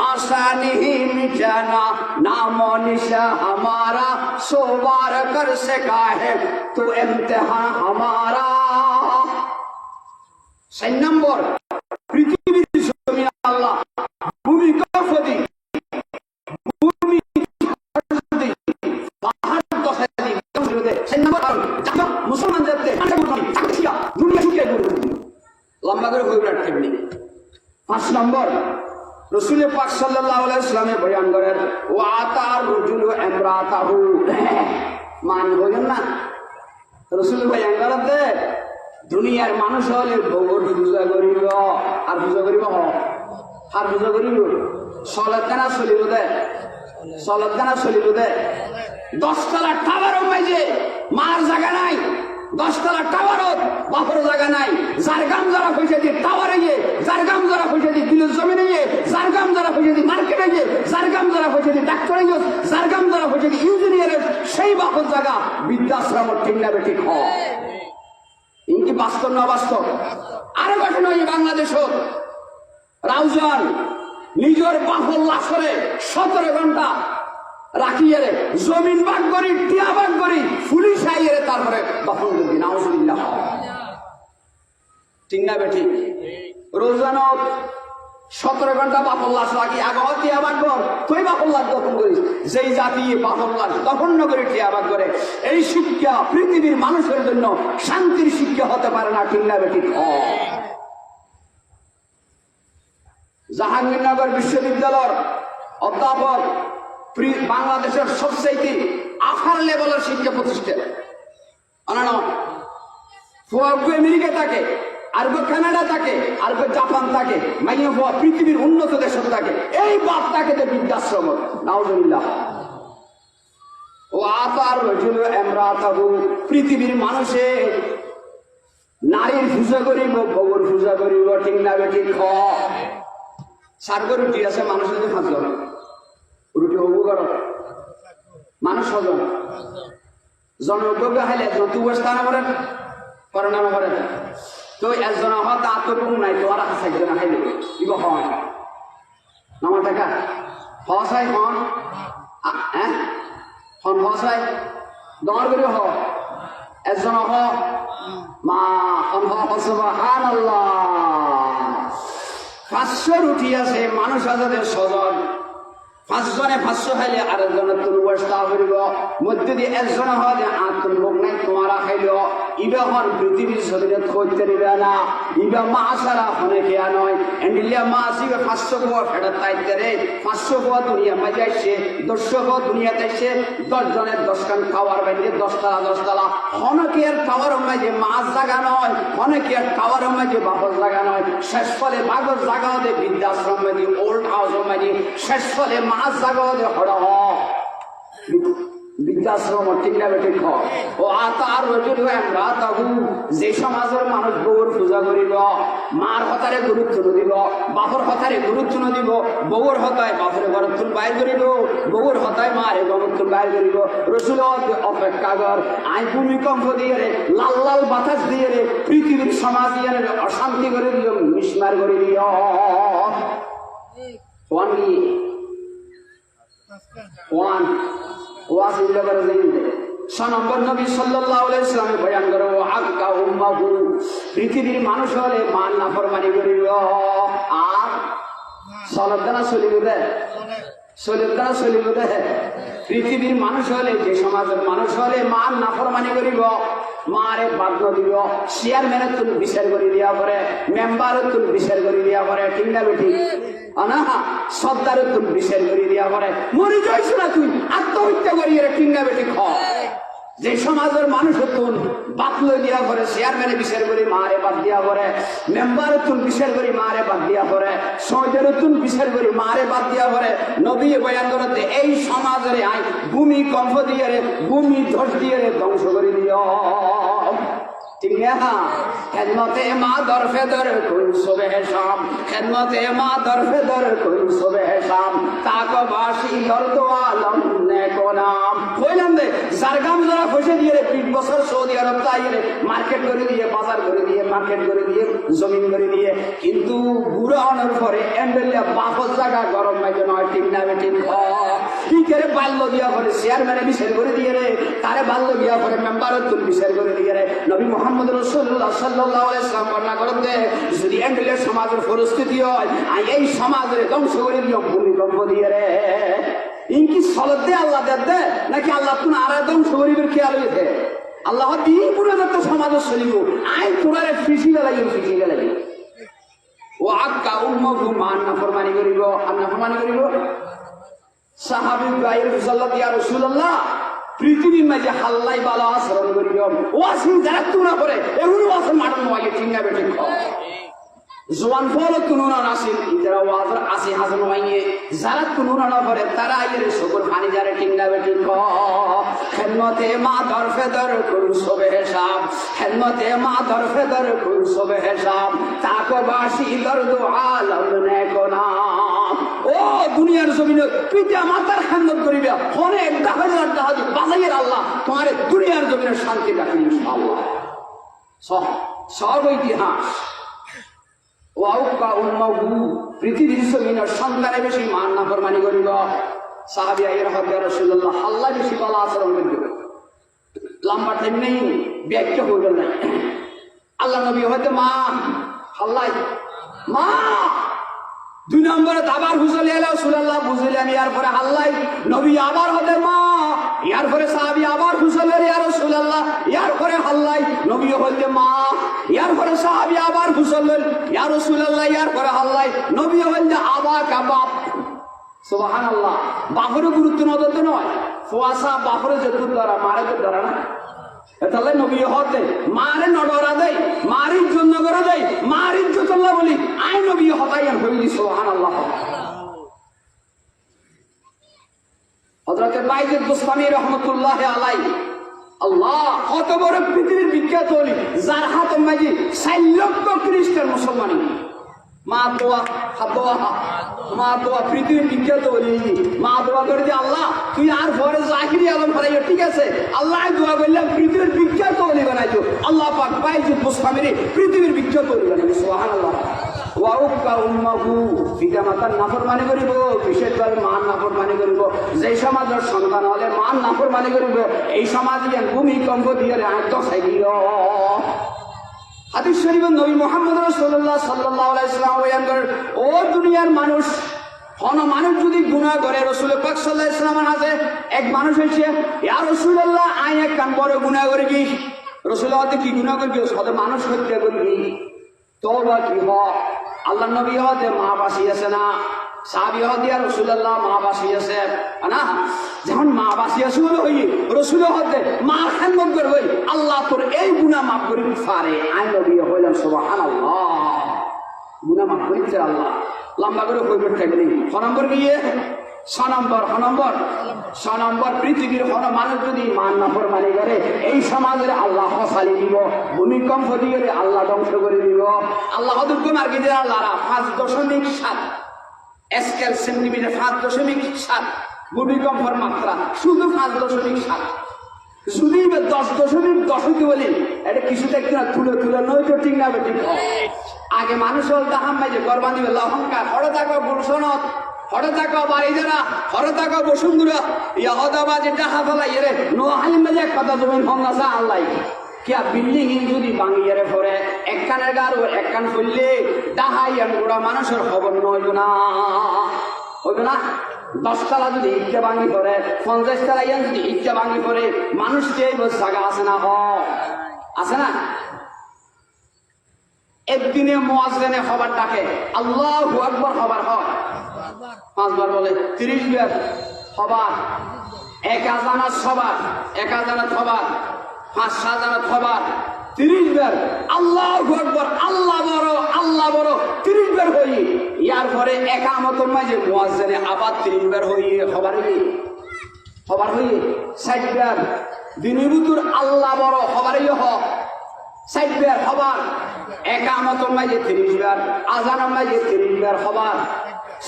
आसानी ही मिटाना नामो निशा हमारा सोवार कर सका है तो इम्तिहान हमारा 6 নম্বর পৃথিবীর জমিন আল্লাহ ভূমিকম্প দি ভূমি দি পাহাড় দশা দি 6 নম্বর মুসলমানদের দুনিয়া শুকিয়ে পড়বে লম্বা করে হয়ে রাখতে নেই 5 নম্বর রসুল পাক সাল্লাল্লাহু আলাইহি ওয়াসাল্লাম বয়ান করেন ওয়া আতার রজুলু ইমরাতাহু মান হলেন না রসুল বয়ান করেন দুনিয়ার মানুষ হলে বউর পূজা করিব আর পূজা করিব আর পূজা করিব সলাদানা চলিব দে সলাদানা চলিব দে 10 তলা টাওয়ারও মাইজে মার জায়গা নাই 10 তলা টাওয়ারত বাপর জায়গা নাই যার গাম যারা পয়সা দিয়ে টাওয়ারে গিয়ে যার গাম যারা পয়সা দিয়ে দিলের জমিনে গিয়ে যার গাম যারা পয়সা দিয়ে মার্কেটে গিয়ে যার গাম যারা পয়সা দিয়ে ডাক্তারে গিয়ে যার গাম যারা পয়সা দিয়ে ইঞ্জিনিয়ারের সেই বাপর জায়গা বৃদ্ধাশ্রম ঠিক না বেঠিক হয় ইনকি বাস্তব না বাস্তব আরো ঘটনা এই বাংলাদেশত রাউজান নিজের বাপর লাশরে 17 ঘন্টা রাখিয়ে রে জমিন ভাগ করি টিয়া ভাগ করি পুলিশ আইয়ে রে তারপরে দফন করবি নাউজুবিল্লাহ ঠিক না বেঠি রোজানত 17 ঘন্টা বাপর লাশ রাখি আগে টিয়া ভাগ কর তুই বাপর লাশ দফন করিস যেই জাতি বাপর লাশ দফন না করে টিয়া ভাগ করে এই শিক্ষা পৃথিবীর মানুষের জন্য শান্তির শিক্ষা হতে পারে না ঠিক না বেঠি জাহাঙ্গীরনগর বিশ্ববিদ্যালয়ের অধ্যাপক বাংলাদেশের সবচেয়ে আফার লেভেলের শিক্ষা প্রতিষ্ঠান অনানো আমেরিকা থাকে আর কানাডা থাকে আর জাপান থাকে মাইয়া পৃথিবীর উন্নত দেশের থাকে এই বাপ থাকে যে বৃদ্ধাশ্রম নাউজুবিল্লাহ ও আতার রজুল ইমরাতাহু পৃথিবীর মানুষে নারীর পূজা করিব বউর পূজা করিব ঠিক না বেঠিক সার্গ রুটি আছে মানুষের যে ফাঁসল রুটি হবু কর মানুষ হজন জনযোগ্য হাইলে জন্তু স্থান করেন করে না করেন তো একজন হওয়া তা তো কোনো নাই তো আর 4 জন হাইলে দিব হয় নামা টাকা হসাই হন হ্যাঁ হন হসাই দর করে হ একজন হ মা হন সুবহানাল্লাহ 500 রুটি আছে মানুষ আজাদের সজন 5 জনে 500 খাইলে আরেকজনের তোর ব্যবস্থা করিব মধ্যে দিয়ে একজন হয় আত্ম লোক নাই তোমারা খাইল ইবা হন পৃথিবীর শরীরে করতে দিবে না ইবা মা সারা হনে কেয়া নয় এন্ডিলিয়া মা আসিবে 500 গোয়া ফেরত তাইতে রে 500 গোয়া দুনিয়া মাঝে আসছে 200 গোয়া দুনিয়াতে আসছে 10 জনের 10 কান খাওয়ার বাইরে 10 তলা হনকে আর খাওয়ার মাঝে মাছ জায়গা নয় হনকে আর খাওয়ার মাঝে বাপর জায়গা নয় শেষ ফলে বাগর জায়গা হতে বৃদ্ধাশ্রম মাঝে ওল্ড হাউস মাঝে শেষ ফলে মাছ জায়গা হতে হড় বৃদ্ধাশ্রম ঠিক না বেঠিক ও আতার রজুল ইমরাতাহু যে সমাজের মানুষ বউর পূজা করিব মার হতারে গুরুত্ব দিব বাপর হতারে গুরুত্ব দিব বউর হতায় বাপরে গুরুত্ব বাইর করিব বউর হতায় মারে গুরুত্ব বাইর করিব রসুল অপেক্ষা কর আই ভূমিকম্প দিয়ে রে লাল লাল বাতাস দিয়ে রে পৃথিবীর সমাজ দিয়ে অশান্তি করে দিও মিসমার করে দিও ওয়ান ওয়াসিলা করে দিন 6 নম্বর নবী সাল্লাল্লাহু আলাইহি ওয়াসাল্লাম বয়ান করে ও আক্কা উম্মাহু পৃথিবীর মানুষ হলে মান নাফরমানি করিব আর সলাদানা চলিব দে পৃথিবীর মানুষ হলে যে সমাজের মানুষ হলে মান নাফরমানি করিব মারে বাধ্য দিব চেয়ারম্যানের তুমি বিচার করে দিয়া পরে মেম্বারের তুমি বিচার করে দিয়া পরে ঠিক না বেঠিক না সর্দারের তুমি বিচার করে দিয়া পরে মরি যাইছ না তুই আত্মহত্যা করিয়ে ঠিক না বেঠিক যে সমাজের মানুষ তুন বাতলে দিয়া করে চেয়ারম্যানে বিচার করি মারে বাদ দিয়া করে মেম্বার তুন বিচার করি মারে বাদ দিয়া করে সৈদের তুন বিচার করি মারে বাদ দিয়া করে নবী বয়ান করতে এই সমাজের আই ভূমি কম্প দিয়ে রে ভূমি ধস দিয়ে রে ধ্বংস করে দিও ঠিক না খেদমতে মা দরফে দর কোন সবে শাম খেদমতে মা দরফে দর কোন সবে শাম তাকো বাসি দর্দ আলম নে কোনাম কইলাম দে জারগাম যারা ফসে দিয়ে রে 20 বছর সৌদি আরব তাইরে মার্কেট করে দিয়ে বাজার করে দিয়ে মার্কেট করে দিয়ে জমিন করে দিয়ে কিন্তু বুড়া হওয়ার পরে এন্ডেলিয়া বাপস জায়গা গরম মাইকে নয় ঠিক না ঠিক কি করে বাল্য দিয়া করে চেয়ারম্যানে বিচার করে দিয়ে রে তারে বাল্য দিয়া করে মেম্বারও তুল বিচার করে দিয়ে রে নবী মুহাম্মদ রাসূলুল্লাহ সাল্লাল্লাহু আলাইহি ওয়াসাল্লাম বর্ণনা করেন যে যদি এন্ডেলিয়া সমাজের পরিস্থিতি হয় এই সমাজের ধ্বংস করে দিও ভূমিকম্প দিয়ে রে ইনকি সলত দে আল্লাহ দে নাকি আল্লাহ তুন আর ধ্বংস করিবের খেয়াল হইছে আল্লাহ দিন পুরো যত সমাজের চলিব আই তোরারে ফিসিলে লাগি ও আক্কা উম্মহু মান নাফরমানি করিব আর নাফরমানি করিব সাহাবী গায়ের সাল্লাল্লাহু ইয়া রাসূলুল্লাহ পৃথিবীর মাঝে হাল্লাই বালা আচরণ করিব ওয়াসিন যারা তুনা করে এগুলো ওয়াসিন মাঠন নয় চিন্তা বেটে জোয়ান ফল তুনুনা নাসিল যারা ওয়াজর আসি হাসান ওয়াইয়ে যারা তুনুনা না করে তারা আইরে সকল পানি যারা চিন্তা বেটে খেদমতে মা দরফে দর কুল সবে হিসাব খেদমতে মা দরফে দর কুল সবে হিসাব তাকো বাসি দর্দ আলম নে কোনাম ও দুনিয়ার জমিনে পিতা মাতার খেদমত করিবে অনেক দাহাজার দাহাজ বাজাইয়ের আল্লাহ তোমার দুনিয়ার জমিনে শান্তি রাখেন ইনশাআল্লাহ সব ইতিহাস ওয়াউকা উম্মাহু পৃথিবীর জমিনের সন্তানে বেশি মান নাফরমানি করিব সাহাবী আইয়ের হক ইয়া রাসূলুল্লাহ আল্লাহ বেশি বালা আচরণ করিব লম্বা টাইম নেই ব্যাখ্যা হইল না আল্লাহ নবী হয়তো মা আল্লাহ মা 2 নম্বরে আবার হুজুর ইয়া রাসূলুল্লাহ বুঝলে আমি আর পরে আল্লাহ নবী আবার হতে মা ইয়ার পরে সাহাবী আবার হুজুর ইয়া রাসূলুল্লাহ ইয়ার পরে আল্লাহ নবী হতে মা ইয়ার পরে সাহাবী আবার হুজুর ইয়া রাসূলুল্লাহ ইয়ার পরে আল্লাহ নবী হতে আবা কাবাব সুবহানাল্লাহ বাহরে গুরুত্ব নদতে নয় ফুয়াসা বাহরে যত দ্বারা মারে তো দ্বারা না তাহলে নবী হতে মারে নডরা দেয় মারির জন্য করে দেয় মারির জন্য বলি আই নবী হতাই আর হইলি সুবহানাল্লাহ হযরত বাইজিদ বুস্তামি রাহমাতুল্লাহি আলাইহি আল্লাহ কত বড় পৃথিবীর বিখ্যাত হলি যার হাত মাঝে 4 লক্ষ খ্রিস্টান মুসলমান মা দোয়া হাদোয়া মা দোয়া পৃথিবীর বিখ্যাত হলি মা দোয়া করে যে আল্লাহ তুই আর পরে জাহিরি আলম ফরাইও ঠিক আছে আল্লাহ দোয়া করলাম পৃথিবীর বিখ্যাত হলি বানাইছো আল্লাহ পাক বাইজিদ বুস্তামিরে পৃথিবীর বিখ্যাত হলি বানাইছো সুবহানাল্লাহ ওয়াউকা উম্মাহু পিতা মাতার নাফরমানি করিব বিশেষভাবে মান নাফরমানি করিব যে সমাজের সন্তান হলে মান নাফরমানি করিব এই সমাজে ভূমিকম্প দিয়ে দশাই দিও হাদিস শরীফে নবী মুহাম্মদ রাসূলুল্লাহ সাল্লাল্লাহু আলাইহি ওয়াসাল্লাম বয়ান করেন ও দুনিয়ার মানুষ কোন মানুষ যদি গুনাহ করে রাসূল পাক সাল্লাল্লাহু আলাইহি ওয়াসাল্লামের কাছে এক মানুষ হইছে ইয়া রাসূলুল্লাহ আই এক কাম বড় গুনাহ করে কি রাসূলুল্লাহ কি গুনাহ করে কি সাদা মানুষ হত্যা করবি তওবা কি হয় আল্লাহ নবী হতে মা বাসি আছে না সাহাবী হতে আর রাসূলুল্লাহ মা বাসি আছে না যখন মা বাসি আছে বলে হই রাসূল হতে মা খেদমত করবে আল্লাহ তোর এই গুনাহ মাফ করে পারে আই নবী হইলাম সুবহানাল্লাহ গুনাহ মাফ করিতে আল্লাহ লম্বা করে কইবে থাকলে নম্বর গিয়ে 6 নম্বর পৃথিবীর কোন মানুষ যদি মান নাফরমানি করে এই সমাজের আল্লাহ ফালি দিব ভূমিকম্প দিয়ে আল্লাহ ধ্বংস করে দিব আল্লাহ হুকুম আর কি দিয়ে আল্লাহরা 5.7 স্কেল সেন্টিমিটার 5.7 ভূমিকম্পের মাত্রা শুধু 5.7 যদি 10.10 বলি এটা কিছু দেখতে না তুলে নয় তো ঠিক না বেঠিক আগে মানুষ বলতে হাম্মাই যে গরবানি অহংকার হরে থাকো গুলশনত হরে থাকো বাড়ি যারা হরে থাকো বসুন্ধরা ইয়াহদাবা যেটা হাফালাই রে নোহালিম বাজে এক কথা জমিন হঙ্গাসা আল্লাহ কিয়া বিল্ডিং যদি ভাঙিয়ে পড়ে এক কানের গারো এক কান ফুললে ডাহাই গোড়া মানুষের খবর নইব না হইব না 10 তলা যদি ইটটা ভাঙি পড়ে 50 তলা যদি ইটটা ভাঙি পড়ে মানুষ যে জায়গা আছে না আছে না একদিনে মুয়াজ্জিনে খবর ডাকে আল্লাহু আকবার খবর হয় 5 বার বলে 30 বার খবর এক আজানা সবার, এক আজানা সবার, 5-7 আনা সবার 30 বার আল্লাহু আকবার, আল্লাহ বড়, আল্লাহ বড় 30 বার হই। ইয়ার পরে একামতের মাঝে মুয়াজ্জিনে আবার 30 বার হই খবর হই 60 বার দিনের ভিতর আল্লাহ বড় খবরই হ 60 বার খবর। একামতের মাঝে 30 বার, আজানের মাঝে 30 বার খবর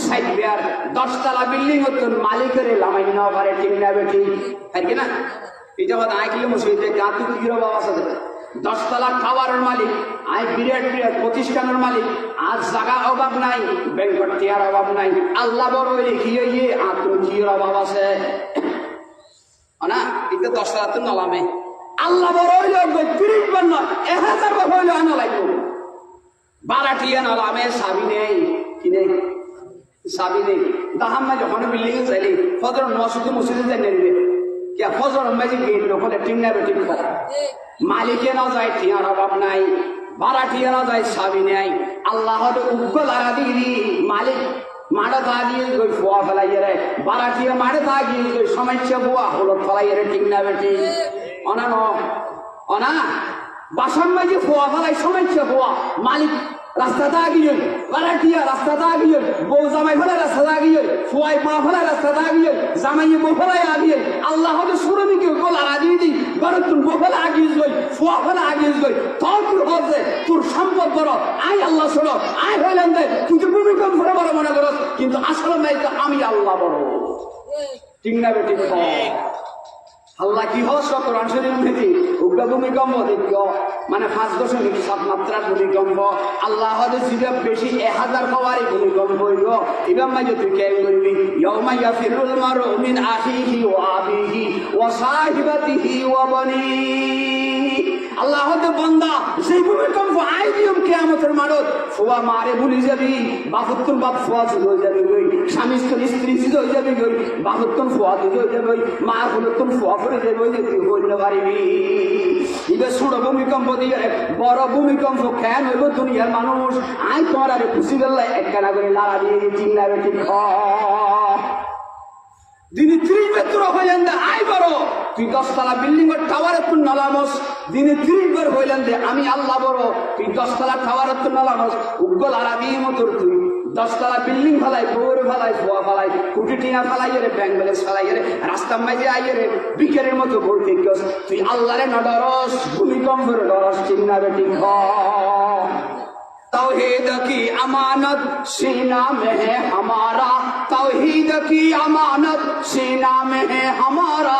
60 বার। 10 তলা বিল্ডিং হতেন মালিকের লামাইন পারে, ঠিক না বেটি? তাই কি না? এটা বাদ আইকিলে মসজিদে গাঁতু কিরো বাবা সাথে 10 তলা খাবারের মালিক, আই বিরাট বিরাট প্রতিষ্ঠানের মালিক। আজ জায়গা অভাব নাই, ব্যাংকর টিয়ার অভাব নাই। আল্লাহ বড় হইলে কি হইয়ে আত্ম কির অভাব আছে না? এটা 10 তলা তো নলামে আল্লাহ বড় হইলে 30 বার না 1000 বার হইলে আনা লাগবে। 12 টিয়া নলামে সাবি নেই, কি নেই? সাবি নেই। দাহাম্মা যখন বিল্ডিং এ যাইলি ফজর নসুদি মসজিদে যাই নেবে কে ফজর মাঝে গেট লোকলে টিংনা বেটি মালিকে না যায় টিয়ার অভাব নাই, 12 টিয়া না যায় সাবি নেই। আল্লাহ উগ্র লাগা দিদি মালিক মাঠে থাকিয়ে ওই ফোয়া ফেলাই রে 12 টিয়া মাঠে থাকিয়ে ওই সমস্যা বুয়া হলো ফেলাই রে টিংনা বেটি অনা অনা বাসন মাঝে ফোয়া ফেলাই সমস্যা বুয়া মালিক রাস্তাটা আগিয়ে 12 টিয়া রাস্তাটা আগিয়ে বউ জামাই ফেলা রাস্তাটা আগিয়ে ফুয়াই পা ফেলা রাস্তাটা আগিয়ে জামাই বউ ফেলাই আগিয়ে আল্লাহ হয়তো শ্রমিকে গোলা আগিয়ে দিই বরং তোর বউ ফেলা আগিয়ে যাই ফুয়া ফেলা আগিয়ে যাই তোর হচ্ছে তোর সম্পদ বড়। আই আল্লাহ শোনো, আই হইলেন দে তুই তো ভূমিকম্প বড় মনে করস, কিন্তু আসলে নাই তো আমি আল্লাহ বড়, ঠিক না বেটি? আল্লাহ কি হস কোরআন শরীফ থেকে উগ্র ভূমিকম্প দেখো মানে 5.7 মাত্রার ভূমিকম্প। আল্লাহ হয়তো জিবা বেশি 1000 পাওয়ারই ভূমিকম্প হইল। এবার মাঝে তুই কেন করবি ইয়াউমা ইয়াফিরুল মারউ মিন আখিহি ওয়া আবিহি ওয়া সাহিবাতিহি ওয়া বানিহি। আল্লাহ হয়তো বান্দা সেই ভূমিকম্প আই দিও কিয়ামতের মাঠত ফুয়া মারে ভুলি যাবি, বাপুত্তর বাপ ফুয়া চুল হয়ে যাবে গই, স্বামী স্ত্রী চুল হয়ে যাবে গই, বাপুত্তর ফুয়া চুল হয়ে যাবে, মা হলুত্তর ফুয়া করে যাবে যে তুই হইতে পারিবি। এবার ছোট ভূমিকম্প দিয়ে বড় ভূমিকম্প খেয়াল হইব দুনিয়ার মানুষ। আই তোমার আরে খুশি গেলে একখানা করে লাগা দিয়ে চিন্তা বেটি দিনে 30 বার হইলেন দে আই বড় তুই 10 তলা বিল্ডিং এর টাওয়ারে তুই নলামস। দিনে 30 বার হইলেন দে আমি আল্লাহ বড় তুই 10 তলা টাওয়ারে তুই নলামস। উগ্গল আরাবি মতো তুই 10 তলা বিল্ডিং ফেলাই, বউরে ফেলাই, ফুয়া ফেলাই, কুটি টিয়া ফেলাই রে, ব্যাংক ব্যালেন্স ফেলাই রে, রাস্তা মাঝে আইয়ে রে বিকেলের মতো বলতে গেছ তুই আল্লাহরে ন ডরস, ভূমিকম্পের ডরস, চিন্না বেটি तौहीद की अमानत सीना में है हमारा, तौहीद की अमानत सीना में है हमारा,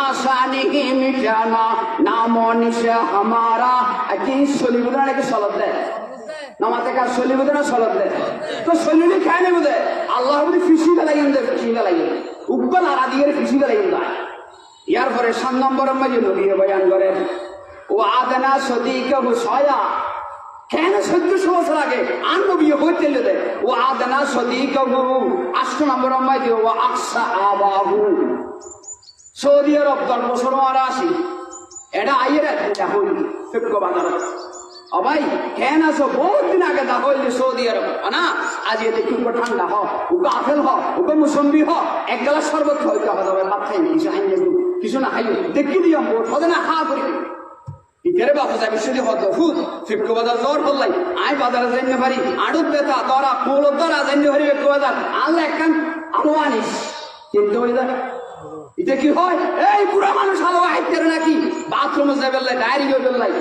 आसानी ही मिटाना नामो निशा हमारा। अकी सलीबुदा ने की सलत दे नमाते का सलीबुदा ना सलत दे तो सलीबुदी क्या नहीं बुदे अल्लाह बुदी फिशी का लाइन दे, फिशी का लाइन ऊपर आरा दिए फिशी का लाइन दा यार फरे 7 नंबर में जो नबी बयान करे वो आदना सदीका हुसाया কেন 1400 বছর আগে আনবী হইতে লেদে ও আদনা সদীকাহু 8 নম্বর মাইতে ও আকসা আবাহু সৌদি আরব 10 বছর মারা আসি এটা আইরে এটা হই ফিকো বাজার ও ভাই কেন আছো বহুত দিন আগে দা হইলে সৌদি আরব না আজ এতে কি ঠান্ডা হ ও আপেল হ ও মুসম্বি হ এক গ্লাস শরবত হইতে হবে মাথায় কিছু আইনে কিছু না হাই দেখি দিয়াম বোট হবে না হা করি ইকেরে বাপু যাবি শুধু হতো ফুট ফিক্কো বাজার জ্বর বললাই আই বাজারে যাইতে পারি আড়ুত বেতা দরা ফুল দরা যাইতে পারি ফিক্কো বাজার আল্লাহ একখান আলো আনিস কিন্তু ওই দা এটা কি হয় এই পুরা মানুষ আলো আইতে নাকি বাথরুমে যাবে লাই ডায়রি হয়ে বেলাই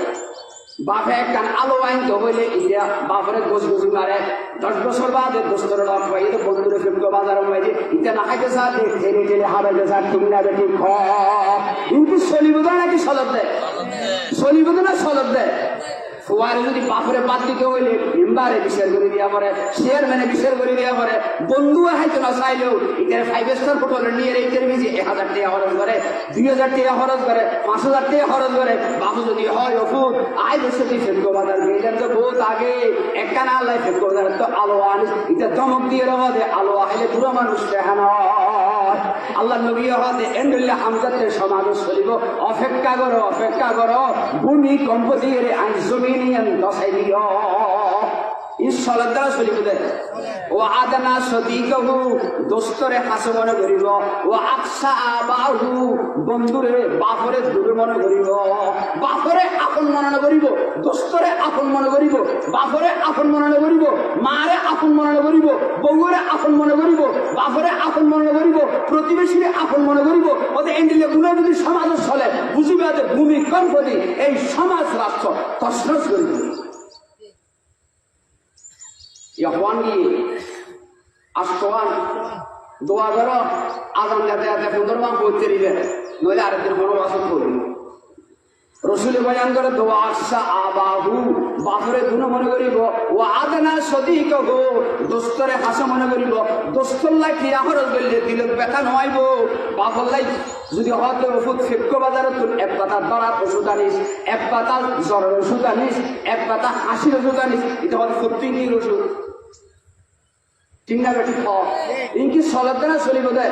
বাপে একখান আলো আইন তো হইলে ইয়া বাপরে গোছ গোছ মারে 10 বছর বাদে দোস্তর ডাক পাই তো বন্ধুরে ফিক্কো বাজার মাইছে ইটা না খাইতে সা ঠেলে ঠেলে হারাইতে সা তুমি না বেটি খ কিন্তু সলিবুদা নাকি সলত দেয় সলিবুদা না সলত দেয় ফুয়ারে যদি বাপরে বাদ দিতে হইলে মেম্বারে বিচার করে দিয়া পরে চেয়ারম্যানে বিচার করে দিয়া পরে বন্ধু হাইতো না চাইলেও এটার 5 স্টার হোটেল নিয়ে এইটার বেশি 1000 টাকা খরচ করে 2000 টাকা খরচ করে 5000 টাকা খরচ করে বাবু যদি হয় ওফুট আই বসে দিয়ে ফেলবো বাজার গেলেন তো বহুত আগে একখানা আল্লাহ ফেলবো তো আলো আনিস এটা চমক দিয়ে রওয়া দে আলো আইলে পুরো মানুষ দেখান আল্লাহ নবী হতে এন্ডুল্লাহ হামজাতের সমাবেশ করিব অপেক্ষা করো ভূমি কম্প দিয়ে আইন জমিনিয়ান দশাই দিও ঈশ্বরের দ্বারা চলিব দে ও আদানা সদিকহু দোস্তরে হাসে মনে করিব ও আকসা আবাহু বন্ধুরে বাপরে দূরে মনে করিব বাপরে আপন মনে করিব দোস্তরে আপন মনে করিব বাপরে আপন মনে করিব মারে আপন মনে করিব বউরে আপন মনে করিব বাপরে আপন মনে করিব প্রতিবেশীরে আপন মনে করিব ওদের এন্ডিলে গুলো যদি সমাজ চলে বুঝিবে যে ভূমিকম্প দি এই সমাজ রাষ্ট্র তছনছ করে দিবে ইয়ান গিয়ে আস্তওয়ান দোয়া করো আজান যাতে যাতে পুনর্বান করতে দিবে নইলে আরেকদিন কোনো বাসন করবি রসুল বয়ান করে দোয়া আসা আবাহু বাপরে দুনো মনে করিব ও আদনা সদিক গো দোস্তরে হাসা মনে করিব দোস্তল্লাই কি আহরজ বললে দিল ব্যথা নয় বাপর লাই যদি হয়তো ওষুধ ফেক্কো বাজারে তুল এক পাতা দরার ওষুধ আনিস এক পাতা জ্বরের ওষুধ আনিস এক পাতা হাসির ওষুধ আনিস এটা হয়তো প্রত্যেকের ওষুধ ঠিক না বেটি ইনকি সলের দ্বারা চলিব দে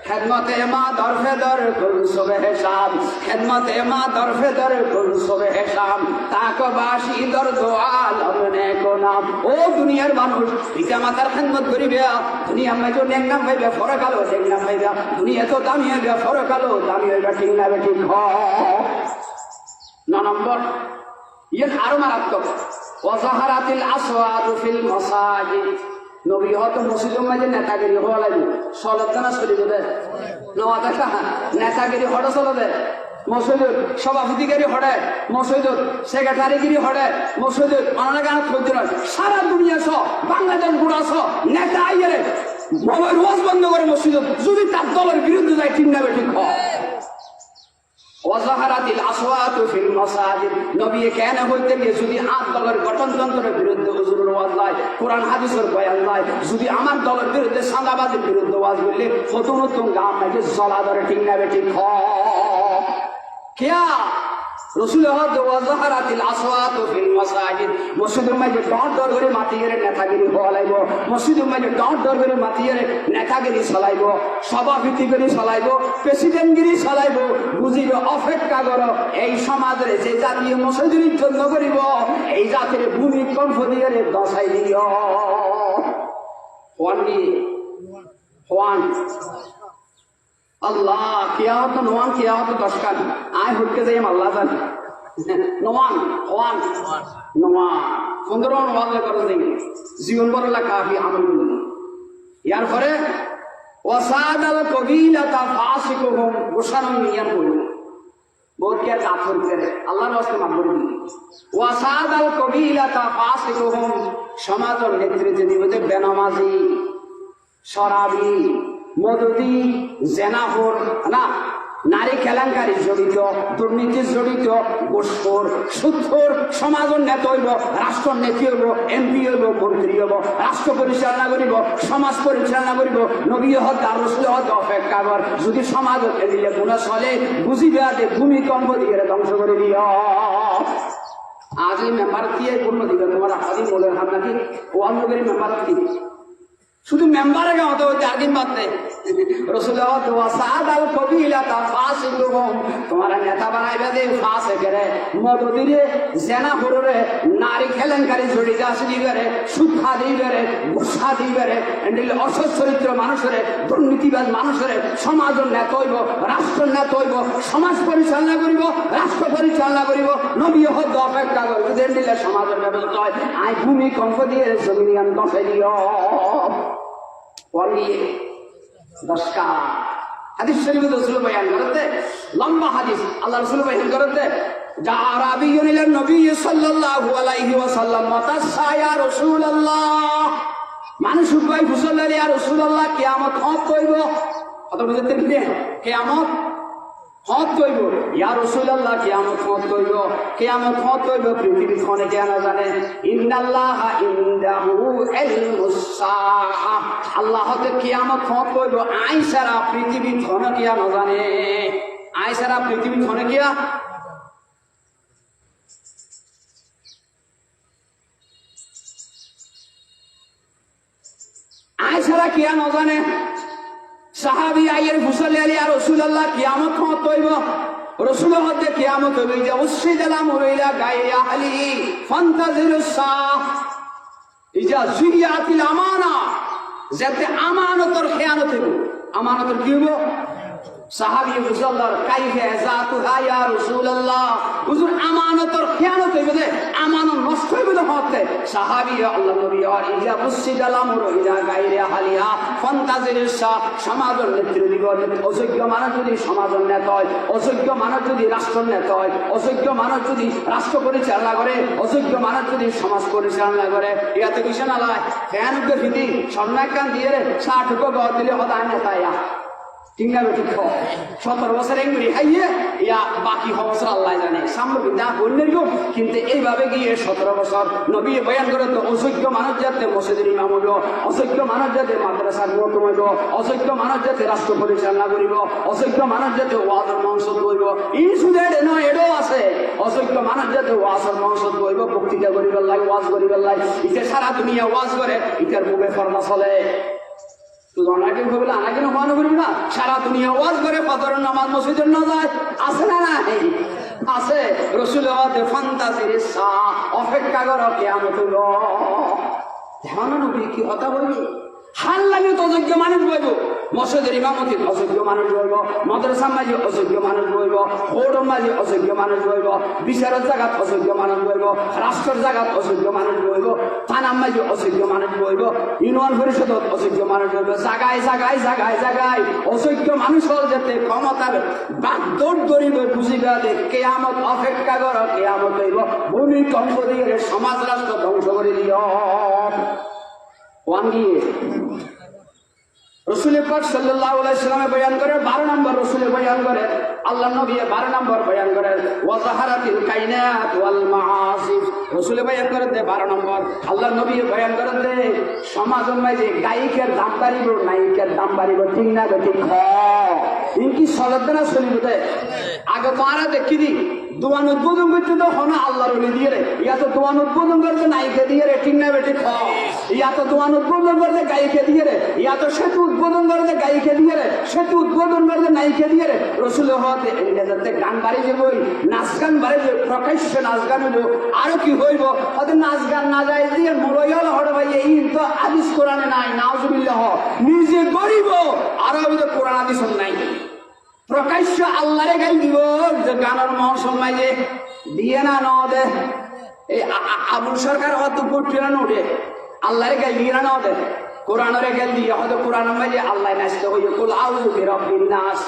খেদমতে মা দরফে দর কুল সবে হেসাম খেদমতে মা দরফে দর কুল সবে হেসাম তাকবাসী দর দোয়াল আমনে কোনাম ও দুনিয়ার মানুষ পিতা মাতার খেদমত করিবে দুনিয়া মাঝে নেংনাম পাইবে ফরক আলো নেংনাম পাইবে দুনিয়া তো দামি হইবে ফরক আলো দামি হইবে ঠিক না বেটি নম্বর ইয়ে আরো মারাত্মক ওয়াজাহারাতিল আসওয়াতু ফিল মাসাজিদ নবী হয়তো মসজিদের মাঝে নেতাগিরি হওয়া লাগবে সলের দানা চলিব দে নওয়া দেখা নেতাগিরি হড়ে চলে দে মসজিদত সভাপতিগিরি হড়ে মসজিদত সেক্রেটারিগিরি হড়ে মসজিদত অনেক গান করতে সারা দুনিয়া সহ বাংলাদেশ গুড়া সহ নেতা আইয়ারে রোজ বন্ধ করে মসজিদত যদি তার দলের বিরুদ্ধে যায় ঠিক না ঠিক হয় ওয়াজাহারাতিল আসওয়াতু ফিল মাসাজিদ নবী কেন হইতে গিয়ে যদি আর দলের গঠনতন্ত্রের বিরুদ্ধে হুজুরের ওয়াজ নাই কোরআন হাদিসের বয়ান নাই যদি আমার দলের বিরুদ্ধে সাদাবাজির বিরুদ্ধে ওয়াজ বললে নতুন নতুন গান নাকি জ্বলা ধরে ঠিক না ঠিক কেয়া রসুল ওয়াজাহারাতিল আসওয়াতু ফিল মাসাজিদ মসজিদের মাঝে ডর ডর করে মাতিয়ে নেতাগিরি হওয়া লাগব মসজিদের মাঝে ডর ডর করে মাতিয়ে নেতাগিরি চলাইব সভাপতি করে চলাইব প্রেসিডেন্টগিরি চলাইব বুঝিবে অপেক্ষা করো এই সমাজের যে জাতীয় মসজিদের জন্য করিব এই জাতির ভূমিকম্প দিয়ে দশাই দিও ওয়ান আল্লাহ কিয়ামত নোয়ান কিয়ামত দশকান আয় হুটকে যাই আল্লাহ জানি নোয়ান ওয়ান নোয়ান 15 নোয়ান করে যাই জীবন বড় কাফি আমল গুলো ইয়ার পরে ওয়াসাদাল কবিলাতা ফাসিকুহুম গোসানো নিয়ম হলো বহুত কে জাফর করে আল্লাহর ওয়াস্তে মাফ করে ওয়াসাদাল কবিলাতা ফাসিকুহুম সমাজের নেতৃত্ব দিবে যে বেনামাজি শরাবি মদতি জেনাফোর না নারী কেলেঙ্কারি জড়িত দুর্নীতি জড়িত ঘুষখোর সুদখোর সমাজের নেতা হইব রাষ্ট্র নেত্রী হইব এমপি হইব মন্ত্রী হইব রাষ্ট্র পরিচালনা করিব সমাজ পরিচালনা করিব নবী হত আর রাসূল হত অপেক্ষা কর যদি সমাজ এদিকে গুণা চলে বুঝিবে যে ভূমিকম্প দিয়ে ধ্বংস করে দিও আজ এই মেম্বার দিয়ে পূর্ণ দিবে তোমার হাদি বলে হাম নাকি ও অন্ধকারী মেম্বার কি শুধু মেম্বারে গাওয়াতে হইতে আর দিন বাদ নেই রসুল তোমার নেতা বানাইবে দে ফাঁসে করে মদদিরে জেনা হররে নারী কেলেঙ্কারি জড়িত আছে দিবে সুদ খা দিবে গুসা দিবে অসৎ চরিত্র মানুষের দুর্নীতিবাদ মানুষের সমাজের নেতা হইব রাষ্ট্রের নেতা হইব সমাজ পরিচালনা করিব রাষ্ট্র পরিচালনা করিব নবী হদ অপেক্ষা করবে দিলে সমাজের ব্যবস্থা হয় আই ভূমিকম্প দিয়ে জমিন দশাই দিও দশকা হাদিস শরীফে রাসূল বয়ান করতে লম্বা হাদিস আল্লাহ রাসূল বয়ান করতে যা আরাবিয়ুন ইলা নবী সাল্লাল্লাহু আলাইহি ওয়াসাল্লাম মাতাসা ইয়া রাসূলুল্লাহ মানুষ কই ফুসল ইয়া রাসূলুল্লাহ কিয়ামত হত কইব কত বুঝতে কি কিয়ামত হত কইব ইয়া রাসূলুল্লাহ কিয়ামত হত কইব কিয়ামত হত কইব পৃথিবী কোনে কে না জানে ইন্নাল্লাহা ইনদাহু ইলমুস সাআ আল্লাহ হতে কিয়ামত হত কইব আই সারা পৃথিবী কোনে কে না জানে আই সারা পৃথিবী কোনে কে আই সারা কে না জানে সাহাবী আইয়ের ফুসলে আলী আর রাসূলুল্লাহ কিয়ামত হত কইব রাসূলের মধ্যে কিয়ামত হইবে যে উসিদালাম হইলা গায়ে আহলি ফান্তাজিরুস সাহ ইজা যুইয়াতিল আমানা, যাতে আমানতের খেয়ানত হইব। আমানতের কি হইব? সাহাবী হুজুর কাইফা যাতুহা ইয়া রাসূলুল্লাহ, হুজুর আমানতের খেয়ানত হইবে যে আমানত নষ্ট হইবে না হতে। সাহাবী আল্লাহ নবী আর ইজা মুসিদাল আমরু ইলা গায়রি আহলিহা ফান্তাজিরিস শাহ, সমাজের নেতৃত্ব অযোগ্য মানুষ যদি সমাজের নেতা হয়, অযোগ্য মানুষ যদি রাষ্ট্র নেতা হয়, অযোগ্য মানুষ যদি রাষ্ট্র পরিচালনা করে, অযোগ্য মানুষ যদি সমাজ পরিচালনা করে, ইয়াতে কিছু না লয় ফ্যান উঠে ফিটি স্বর্ণাকান দিয়ে রে 60 গড় দিলে হতায় নেতা ইয়া ঠিক না বেঠিক। 17 বছর এমনি খাইয়ে ইয়া বাকি বছর আল্লাহ জানে সামনে বিদা বললেন গো। কিন্তু এইভাবে গিয়ে 17 বছর নবী বয়ান করে তো অযোগ্য মানুষ যাতে মসজিদের ইমাম হইব, অযোগ্য মানুষ যাতে মাদ্রাসার মুহতম হইব, অযোগ্য মানুষ যাতে রাষ্ট্র পরিচালনা করিব, অযোগ্য মানুষ যাতে ওয়াজের মঞ্চত বইব, ইনসুলেট নয় এটাও আছে। অযোগ্য মানুষ যাতে ওয়াজের মঞ্চত বইব, বক্তৃতা করিবার লাগে, ওয়াজ করিবার লাগে। ইতে সারা দুনিয়া ওয়াজ করে, ইটার মুখে ফরমা চলে। সারা দুনিয়া ওয়াজ করে, ফজরের নামাজ মসজিদের না যায়, আছে না নাই? আছে। রাসূল ফান্তাজিরিস শাহ, অপেক্ষা করো কিয়ামত হইব। ধ্যান নবী কি কথা বলবি? হাল লাগে তো অযোগ্য মানুষ বইব, মসজিদের ইমামতি অযোগ্য মানুষ বইব, মাদ্রাসার মাঝে অযোগ্য মানুষ বইব, কোর্টের মাঝে অযোগ্য মানুষ বইব, বিচারের জায়গাত অযোগ্য মানুষ বইব, রাষ্ট্রের জায়গাত অযোগ্য মানুষ বইব, থানার মাঝে অযোগ্য মানুষ বইব, ইউনিয়ন পরিষদত অযোগ্য মানুষ বইব। জাগায় জাগায় জাগায় জাগায় অযোগ্য মানুষ হল যাতে ক্ষমতার বাগদৌড় ধরিব, বুঝিবা যে কেয়ামত অপেক্ষা কর, কেয়ামত হইব। ভূমিকম্প দিয়ে সমাজ রাষ্ট্র ধ্বংস করে দিও। রাসূল পাক সাল্লাল্লাহু আলাইহি ওয়াসাল্লাম বয়ান করে 12 নম্বর, রাসূল বয়ান করে, আল্লাহ নবী 12 নম্বর বয়ান করে ওয়া যাহারাতিল কায়নাত ওয়াল মাআসি। রাসূল বয়ান করে 12 নম্বর, আল্লাহ নবী বয়ান করে সমাজের মাঝে গায়িকের দাম বাড়িব, নায়িকের দাম বাড়িব। ঠিক না ঠিক? ইনকি চলতে না চলিব। আগে তো আরা দেখি দি দোয়ান উদ্বোধন করতে তো হনা আল্লাহর ওলি দিয়ে রে, ইয়া তো দোয়ান উদ্বোধন করতে নায়িকে দিয়ে রে। ঠিক না বেটি? ইয়া তো দোয়ান উদ্বোধন করতে গায়িকে দিয়ে রে, ইয়া তো সেতু উদ্বোধন করতে গায়িকে দিয়ে রে, সেতু উদ্বোধন করতে নায়িকে দিয়ে রে। রসুল হতে যাতে গান বাড়ি যাবই, নাচ গান বাড়ি যাবে, প্রকাশ্য নাচ গান হইব। আরো কি হইব? হয়তো নাচ গান না যায় দিয়ে মরইয়াল হড় ভাই, এই তো আদিস কোরআনে নাই, নাউজুবিল্লাহ। নিজে গরিব আরো হইতো কোরআন আদিস নাই। প্রকাশ্য আল্লাহরে গাই দিব যে গানের মৌসুম মাঝে দিয়ে না ন দে। এই আবুল সরকার হয়তো পড়তে না উঠে আল্লাহরে গাই দিয়ে না দে, কোরআনের গাই দিয়ে হয়তো কোরআন মাঝে আল্লাহ নাচতে হইবে। কুল আউযু বিরাব্বিন নাস,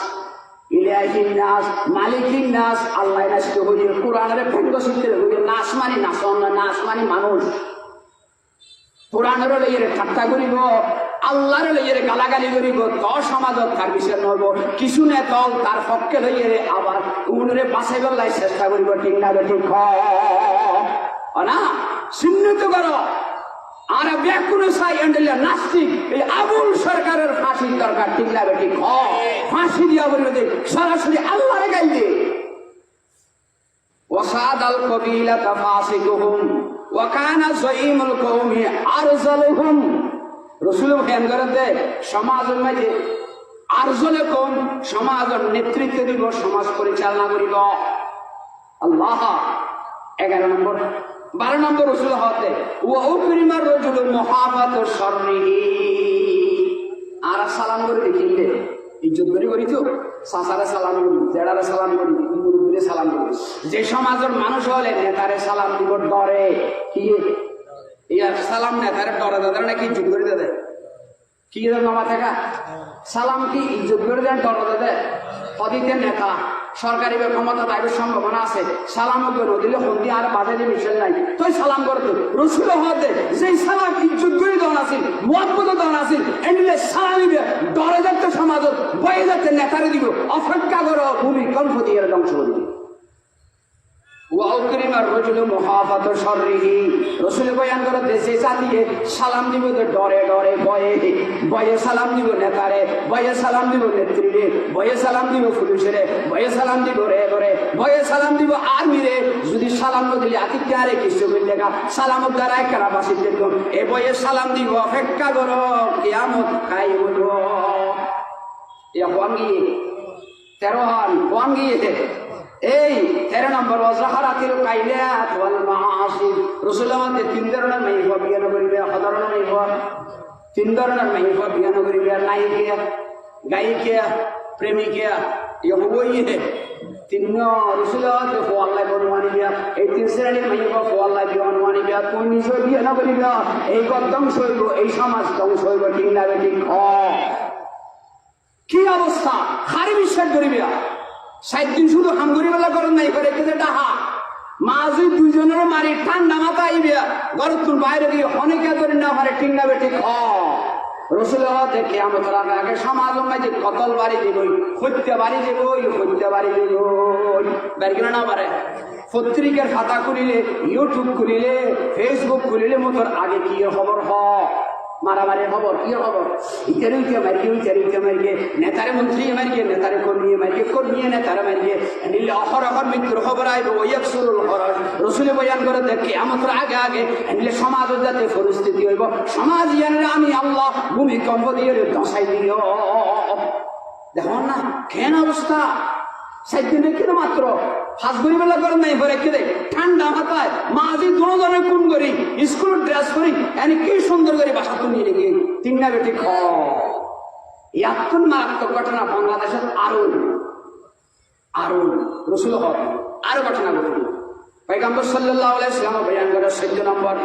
ইলাহিন নাস, মালিকিন নাস, আল্লাহ নাচতে হইবে। কোরআনের ভঙ্গ শিখতে হইবে। নাচ মানে নাচন না, নাচ মানে মানুষ। কোরআনের লইয়ে ঠাট্টা করিব, আল্লাহর লইয়ে গালাগালি করিব, তো সমাজত তার বিষয় নব। কিছু নে তল তার পক্ষে লইয়ে আবার উনরে বাঁচাইবার লাই চেষ্টা করিব। ঠিক না ঠিক? না চিহ্নিত করো। আর ব্যাকুণ চাই এন্ডেলিয়া নাস্তিক এই আবুল সরকারের ফাঁসির দরকার। ঠিক না ঠিক? ফাঁসি দিয়া বলবে সরাসরি আল্লাহরে গাই দে। ওয়াসাদাল কবিলাতা ফাসিকুহুম ওয়া কানা যাইমুল কওমি আরজালুহুম। রাসূল বয়ান করতে সমাজের মাঝে আরজলে কম, সমাজের নেতৃত্ব দিব, সমাজ পরিচালনা করিব। আল্লাহ 11 নম্বর। 12 নম্বর রাসূল হতে ওয়া উকরিমার রাজুলু মুহাফাতু শাররিহি। আর সালাম করে দেখিলে ইজ্জত করি তো, সাসারে সালাম করি, জেডারে সালাম করি, মুরুব্বিরে সালাম করি। যে সমাজের মানুষ হলে নেতারে সালাম দিব ডরে। কি ইয়ার সালাম নেতারে ডরে দাদা নাকি ইজ্জত করে দেয়? কি মামা থাকা সালাম কি ইজ্জত করে দেন ডরে দেয়? অদিতে নেতা সরকারি ক্ষমতা পাইবার সম্ভাবনা আছে, সালাম দিলে হন্দি আর বাজারে মিশন নাই, তুই সালাম করতে রসুল হতে যে সালাম ইজ্জত করে দেওয়া আছে, মহব্বত দেওয়া আছে, এন্ডিলে সালাম দিবে ডরে যাচ্ছে সমাজত, বয়ে যাচ্ছে নেতারে দিব। অপেক্ষা করো, ভূমিকম্প দিয়ে ধ্বংস করে দিবে। রসুল বয়ান করে দেশে জাতিকে সালাম দিব ডরে ডরে, বয়ে বয়ে সালাম দিব নেতারে, বয়ে সালাম দিব নেত্রীরে, বয়ে সালাম দিব পুলিশেরে, বয়ে সালাম দিব রে করে, বয়ে সালাম দিব আর্মিরে। যদি সালাম দিলে আতিথ্যারে কিছু লেখা সালামত দ্বারা কারা বাসির দেখুন এ বয়ে সালাম দিব। অপেক্ষা করো, কিয়ামত খাই বলব। এ হন গিয়ে 13 হন হন গিয়ে এই 13 নম্বর ওয়াজহারাতিল কাইলাত ওয়াল মাআসি। রাসূল আমাদের 3 ধরনের মাইফা বিয়ান করিবে, সাধারণ মাইফা 3 ধরনের মাইফা বিয়ান করিবে, নায়িকা, গায়িকা, প্রেমিকা, ইয়ে 3 রাসূলের ফওয়াল্লাহ বনমানিবা। এই 3 শ্রেণীর মাইফা ফওয়াল্লাহ বনমানিবা। কোন নিশয় বিয়ান করিবা, এই কদম সইব, এই সমাজ ধ্বংস হইব। ঠিক না ঠিক? কি অবস্থা, হারি বিশ্বাস করিবে। 7 দিন শুধু হামগুড়ি বেলা করেন নাই করে কেটে ডাহা মাঝি 2 জনের মারি ঠান্ডা মাথা আইবে গরত বাইরে গিয়ে অনেকে ধরে না পারে। ঠিক না বেঠিক? রসুলের দেখে আমাদের আগে সমাজ মাঝে কতল বাড়ি দিবই, হত্যা বাড়ি দেবই, হত্যা বাড়ি দেবই, বাড়ি না পারে। পত্রিকার খাতা খুলিলে, ইউটিউব খুলিলে, ফেসবুক খুলিলে মতোর আগে কি খবর মারামারি খবর, কি খবর, ইটারে উঠে মারিয়ে, উইটারে উঠে মারিয়ে, নেতারে মন্ত্রী মারিয়ে, নেতারে কর্মী মারিয়ে, কর্মী নেতারে মারিয়ে, নিলে অহর অহর মৃত্যুর খবর আইব। ওয়াকসুরুল হরজ রসুলে বয়ান করে দেখে আমাদের আগে আগে নিলে সমাজ যাতে পরিস্থিতি হইব, সমাজ জানে আমি আল্লাহ ভূমিকম্প দিয়ে দশাই দিও। দেখুন না কেন অবস্থা। 7 দিনে কিন্তু মাত্র হাসগুড়ি বেলা করেন নাই ঘরে কেঁদে ঠান্ডা মাথায় মাঝি 2 জনে কোন করি স্কুল ড্রেস করি এনে কি সুন্দর করে বাসা তো নিয়ে গিয়ে 3 না বেটি এখন মারাত্মক ঘটনা বাংলাদেশের আরো রসুল আরো ঘটনা ঘটল। পয়গম্বর সাল্লাল্লাহু আলাইহি ওয়াসাল্লাম বয়ান করে 14 নম্বর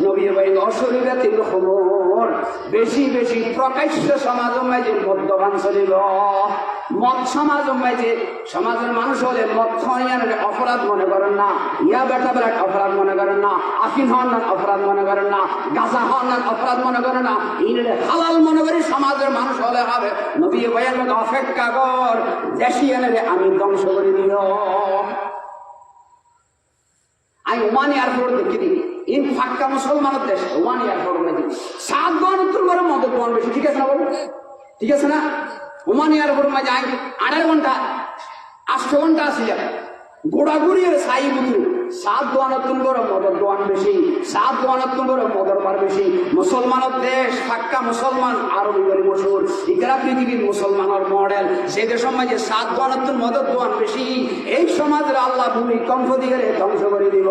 নবী বলেন অশরীরাতিল খুমুর, বেশি বেশি প্রকাশ্য সমাজ মাঝে মদ্যপান চলিব। মদ সমাজ মাঝে সমাজের মানুষ হলে মদ খাওয়ানোর অপরাধ মনে করেন না, ইয়া বেটা বেলাট অপরাধ মনে করেন না, আফিন হওয়ার অপরাধ মনে করেন না, গাঁজা হওয়ার অপরাধ মনে করেন না, ইনলে হালাল মনে করি সমাজের মানুষ হলে হবে। নবী বয়ান করে অপেক্ষা কর, দেশি এনে আমি ধ্বংস করে দিও। আমি ওমান এয়ারপোর্ট দেখি দিই ইন ফাঁকা মুসলমানের দেশে ওমান এয়ারপোর্ট দেখি 7 ঘন্টার পরে মদের দোকান বেশি। ঠিক আছে না বাবু? ঠিক আছে না? ওমান এয়ারপোর্ট মাঝে আই 8 ঘন্টা 8 ঘন্টা আসিয়া গোড়াগুড়ি সাই বুঝু 7 ঘন্টার পরে মদের দোকান বেশি, 7 ঘন্টার পরে মদের বার বেশি। মুসলমানের দেশ ফাঁকা মুসলমান আরবি বলি মশুর, ইকরা পৃথিবীর মুসলমানের মডেল। সেই দেশের মাঝে 7 ঘন্টার মদের দোকান বেশি। এই সমাজের আল্লাহ ভূমিকম্প দিয়ে ধ্বংস করে দিব।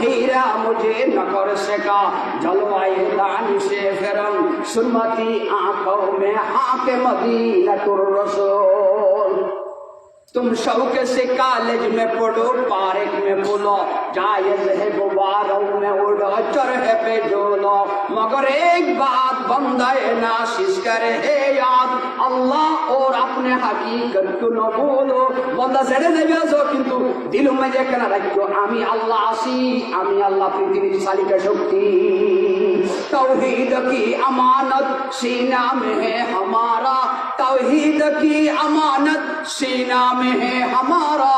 हीरा मुझे न कर सका जलवाए दानी से फिरन सुनमती आंखों में हाके मदीना तुर रसूल। तुम शौक से कॉलेज में पढ़ो, पार्क में बोलो, जायज है गुब्बारों में उड़ो, चरहे पे झूलो, मगर एक बात बंदाए नाशिश करे है याद अल्लाह और अपने हकीकत को न भूलो। बंदा सेड़े देबे आছো কিন্তু দিল মাঝে কেন রাখছো আমি আল্লাহ আসি, আমি আল্লাহ পৃথিবীর চালিকা শক্তি। तौहीद की अमानत सीना में है हमारा, तौहीद की अमानत सीना में है हमारा,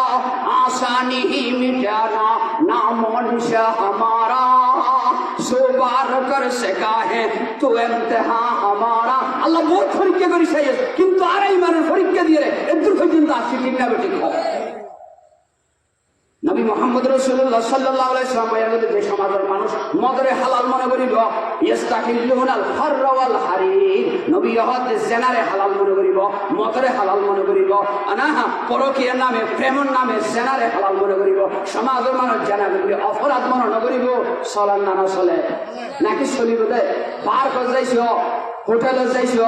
आसानी ही मिटाना नामो निशा हमारा, सो बार कर सका है तो इम्तिहान हमारा। अल्लाह बहुत परीक्षा करी चाहिए কিন্তু আর ইমানের পরীক্ষা দিয়ে এদুর পর্যন্ত আসি ঠিক না বেঠিক। নবী মুহাম্মদ রাসূলুল্লাহ সাল্লাল্লাহু আলাইহি ওয়াসাল্লাম যে সমাজের মানুষ মদরে হালাল মনে করিব, ইস্তাহিল্লুনাল হাররা ওয়াল হারির, নবী হদ জেনারে হালাল মনে করিব, মদরে হালাল মনে করিব, আনাহা পরকীয়ার নামে প্রেমের নামে জেনারে হালাল মনে করিব। সমাজের মানুষ জেনা করিবে অপরাধ মনে নকরিব। চলার নানা চলে নাকি চলিব দে পার করে যাইছো, হোটেলে যাইছো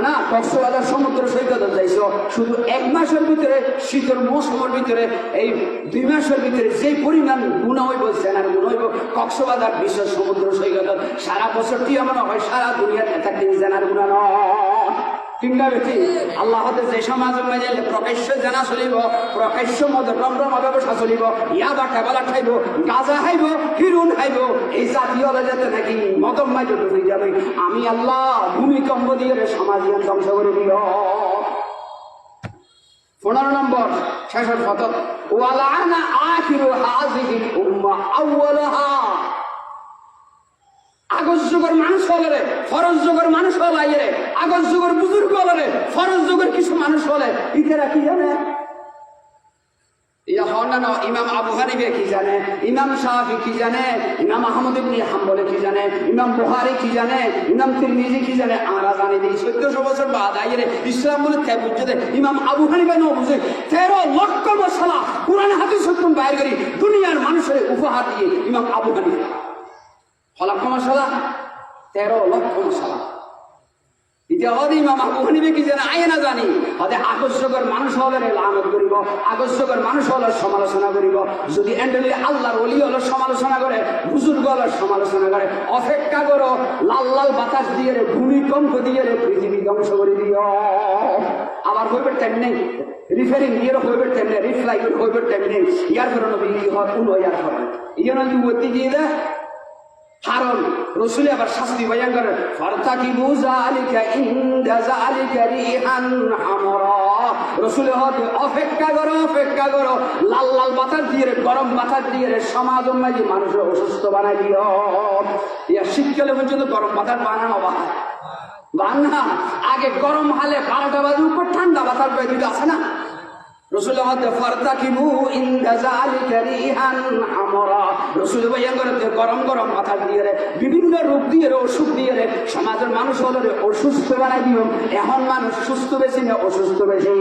না, কক্সবাজার সমুদ্র সৈকতে যাইছো, শুধু 1 মাসের ভিতরে শীতের মৌসুমের ভিতরে এই 2 মাসের ভিতরে যে পরিমাণ গুণা হইব সেনার গুণ হইব কক্সবাজার বিশ্ব সমুদ্র সৈকত সারা বছরটি এমন হয় সারা দুনিয়ার নেতাকে জানার গুণা নয়। ঠিক না বেঠি? আল্লাহ হাতে যে সমাজের মাঝে প্রকাশ্য জানা চলিব, প্রকাশ্য মদের রমরমা ব্যবসা চলিব, ইয়াবা টেবালা খাইব, গাঁজা খাইব, হিরুন খাইব, এই জাতীয় যাতে নাকি মদম মাঝে ডুবে যাবে আমি আল্লাহ ভূমিকম্প দিয়ে সমাজ ধ্বংস করে দিও। 15 নম্বর শেষের ফতক ওয়ালানা আখিরু হাযিহিল উম্মাহ আউওয়ালাহা। আগজ যুগের মানুষ হলে ফরজ যুগের মানুষ হলে রে, আগজ যুগের বুজুর্গ হলে ফরজ যুগের কিছু মানুষ হলে ইকেরা কি জানে ইয়া অন্যান্য ইমাম আবু হানিফা কি জানে, ইমাম শাফি কি জানে, ইমাম আহমদ ইবনে হাম্বল কি জানে, ইমাম বুখারী কি জানে, ইমাম তিরমিজি কি জানে, আমরা জানি দিই 1400 বছর বাদ আইরে ইসলাম বলে তে বুঝতে ইমাম আবু হানিফা নো বুঝে 13 লক্ষ মশলা কুরআন হাদিস সত্যম বাইর করি দুনিয়ার মানুষের উপহার দিয়ে ইমাম আবু হানিফা লক্ষ মশলা 13 লক্ষ মশলা এটা হতে ইমাম আবু হানিফা কি জানে আয় না জানি হতে আকর্ষকের মানুষ হলে লানত করিব, আকর্ষকের মানুষ হলে সমালোচনা করিব। যদি এন্ডলি আল্লাহর ওলি হলে সমালোচনা করে, বুজুর্গ হলে সমালোচনা করে, অপেক্ষা করো লাল লাল বাতাস দিয়ে রে, ভূমিকম্প দিয়ে রে পৃথিবী ধ্বংস করে দিও। আবার হইবে টাইম নেই, রিফারিং দিয়ে হইবে টাইম নেই, রিফ্লাই করে হইবে টাইম নেই। ইয়ার ফেরো নবী কি হয় কোন ইয়ার ফেরো ইয়ে নদী বলতে গিয়ে দেয় কারণ রসুল আবার শাস্তি বয়ান করে ফারতাকিবু যালিকা ইনদা যালিকা রিহান হামরা। রসুল হতে অপেক্ষা করো লাল লাল বাতাস দিয়ে গরম বাতাস দিয়ে সমাজ মাঝে মানুষের অসুস্থ বানাই দিও। ইয়া শীতকালে পর্যন্ত গরম বাতাস বানানো বানা আগে গরম হালে 12টা বাজে উপর ঠান্ডা বাতাস পেয়ে দিতে আছে না। রসুল হতে ফারতাকিবু ইনদা যালিকা রিহান হামরা। রসুল বয়ান করতে গরম গরম মাথা দিয়ে বিভিন্ন রোগ দিয়ে অসুখ দিয়ে সমাজের মানুষ হলো অসুস্থ বানাই দিও। এখন মানুষ সুস্থ বেশি না অসুস্থ বেশি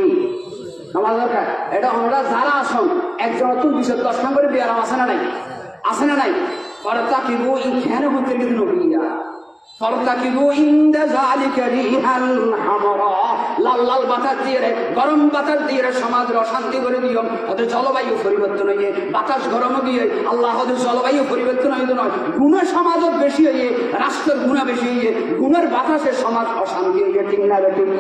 আমার দরকার। এটা আমরা যারা আসন একজন নতুন 210 নম্বরে বিয়ারাম আছে না নাই, আছে না নাই। ফারতাকিবু ইখানে হতে কিন্তু নবিয়া ফারতাকিবু ইনদা যালিকা রিহান হামরা। লাল লাল বাতাস দিয়ে গরম বাতাস দিয়ে সমাজের অশান্তি করে দিও। ওদের জলবায়ু পরিবর্তন হয়ে বাতাস গরম দিয়ে আল্লাহ ওদের জলবায়ু পরিবর্তন হইতে নয়, গুণ সমাজত বেশি হয়ে রাষ্ট্রের গুণা বেশি হয়ে গুণের বাতাসে সমাজ অশান্তি হয়ে ঠিক না ঠিক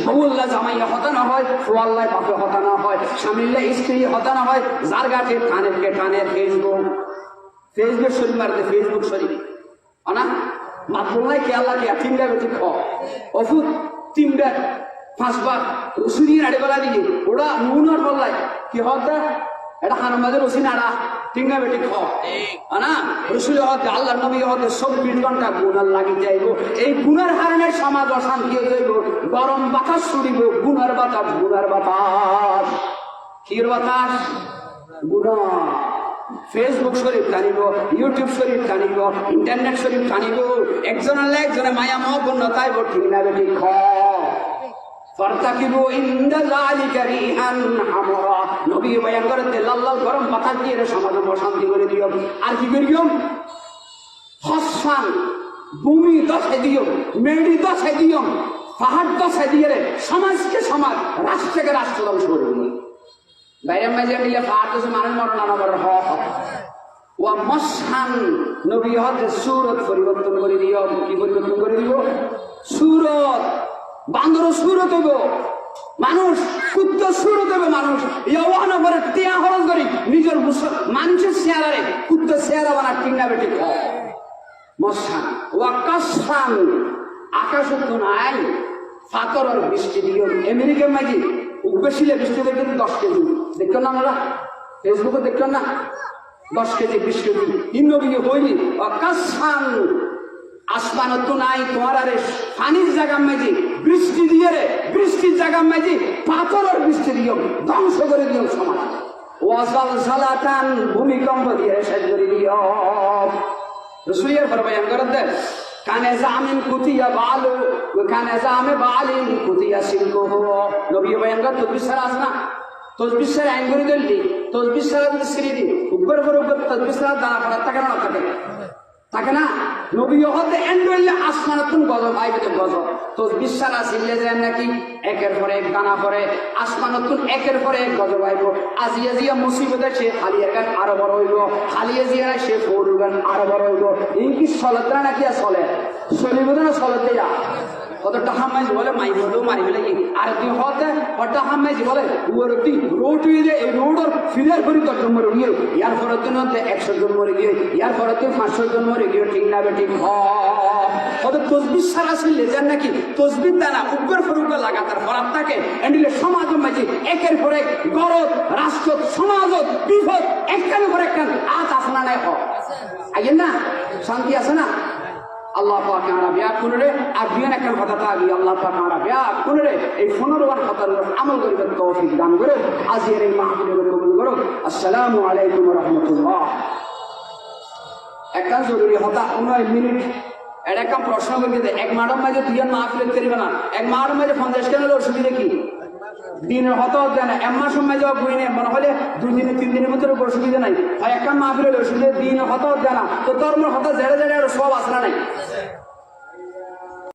বউল্লা জামাইয়া হতানো হয়, ফোয়াল্লাহ বাপে হতানো হয়, স্বামীল্লা স্ত্রী হতানো হয়, যার গাছে কানের ফেসবুক শরীর মারতে ফেসবুক শরীর না মাত্রলাই কে আল্লাহ কে তিনটা বেশি অফুত 3বার 5বার রসুরি নাড়ে বেলা দিয়ে ওরা নুনার বললাই কি হতা এটা হানমাদের রসি নাড়া তিনটা বেটি না রসুল হতে আল্লাহ নবী হতে 24 ঘন্টা গুণার লাগি যাইব। এই গুণার হারণে সমাজ অশান্তি হয়ে যাইব। গরম বাতাস শুনিব, গুণার বাতাস কির বাতাস গুণা। ফেসবুক শরীফ টানিব, ইউটিউব শরীফ টানিব, ইন্টারনেট শরীফ টানিব, একজনে মায়া মহবন্যতায় ঠিক না বেটি ফারতাকিবু ইনদা যালিকা রিহান হামরা। নবী বয়ান করতে লাল লাল গরম বাতাস দিয়ে সমাজ অশান্তি করে দিও। আর কি করিও হসান ভূমি দশে দিও, মেডি দশে দিও, পাহাড় দশে দিয়ে সমাজকে সমাজ, রাষ্ট্রকে রাষ্ট্র ধ্বংস করে দিও। বাইরে মাঝে মিলে পাহাড় দশে মানুষ মরণ ওয়া মশান নবী হতে সুরত পরিবর্তন করে দিও। কি পরিবর্তন করে দিব? সুরত বান্দর সুরত হইব মানুষ, কুত্ত সুরত হইব মানুষ। ইয়াওয়ান করে টিয়া খরচ করি নিজের মানুষের চেহারারে কুত্ত চেহারা বানা ঠিক না বেটি মশান। ওয়া কাসান আকাশ তো নাই ফাতরের বৃষ্টি দিও। আমেরিকার মাঝে বেশিলে বৃষ্টি দেখবেন 10 কেজি দেখবেন না, আমরা ফেসবুকে দেখবেন না 10 কেজি 20 কেজি ইন্নবি হইনি। কাসান আসমান তো নাই তোমার আরে পানির জায়গা মেজি বৃষ্টি দিয়ে বৃষ্টির জায়গা মেজি পাথরের বৃষ্টি দিও, ধ্বংস করে দিও সমাজ। ওয়াসাল সালাতান ভূমিকম্প দিয়ে শেষ করে দিও। রসুলিয়ার ফরমায়ান করতে কানে জামিন কুতিয়া বালু কানে জামে বালিন কুতিয়া সিলকো নবী বয়ান কর তসবিহ সারা আছে না, তসবিহ সারা আইন করে দিলি তসবিহ সারা যদি সিরি দি উপর তসবিহ সারা দানা পড়া থাকে না থাকে না। নবী হতে এন্ডলে আসমানাতুন গজব আইবে তো গজব তসবিহ সারা সিলে যায় নাকি একের পরে এক দানা পরে আসমানাতুন একের পরে এক গজব আইব। আজিয়া জিয়া মুসিবতে সে খালিয়ার গান আরো বড় হইব, খালিয়া জিয়া সে ফৌরুর গান আরো বড় হইব। এই কি চলতরা নাকি চলে চলিব না চলতে যা কত টাকা মাইজি বলে মাই বলেও মারি ফেলে কি আর তুই হতে টাকা মাইজি বলে তুই রোড হইলে এই রোডের ফিরার করি 10 জন মরে গিয়ে ইয়ার পরের দিন 100 জন মরে গিয়ে ইয়ার পরের দিন 500 জন মরে গিয়ে ঠিক না বেটি কত তসবিহ সারা ছিলে যান নাকি তসবিহ দানা উপর ফরুকা লাগাতার ফরাত থাকে এন্ডিলে সমাজ মাঝে একের পর এক গরদ রাষ্ট্র সমাজ বিপদ একখানে পর একখান আজ আসনা নাই আইয়েন না শান্তি আছে না আল্লাহ পাক আমরা বিয়া করে আর বিয়ান একটা কথা থাকি আল্লাহ পাক আমরা বিয়া করে এই 15 কথার উপর আমল করিবার তৌফিক দান করো। আজকের এই মাহফিলের কবুল করো। আসসালামু আলাইকুম ওয়া রাহমাতুল্লাহ। একটা জরুরি কথা 19 মিনিট এটা একটা প্রশ্ন করে এক মাডম মাঝে দুইজন মাহফিল করিবে না এক মাডম মাঝে 50 কেন অসুবিধা কি দিনের হতাও দেয় না এক মাস সময় যাওয়া বই নেই মনে হলে 2 দিনে 3 দিনের মধ্যে অসুবিধা নাই আর একটা মাহফিলের অসুবিধা দিনের হতাও দেয় না তো তোর হতা জেড়ে জেড়ে সব আসরা নাই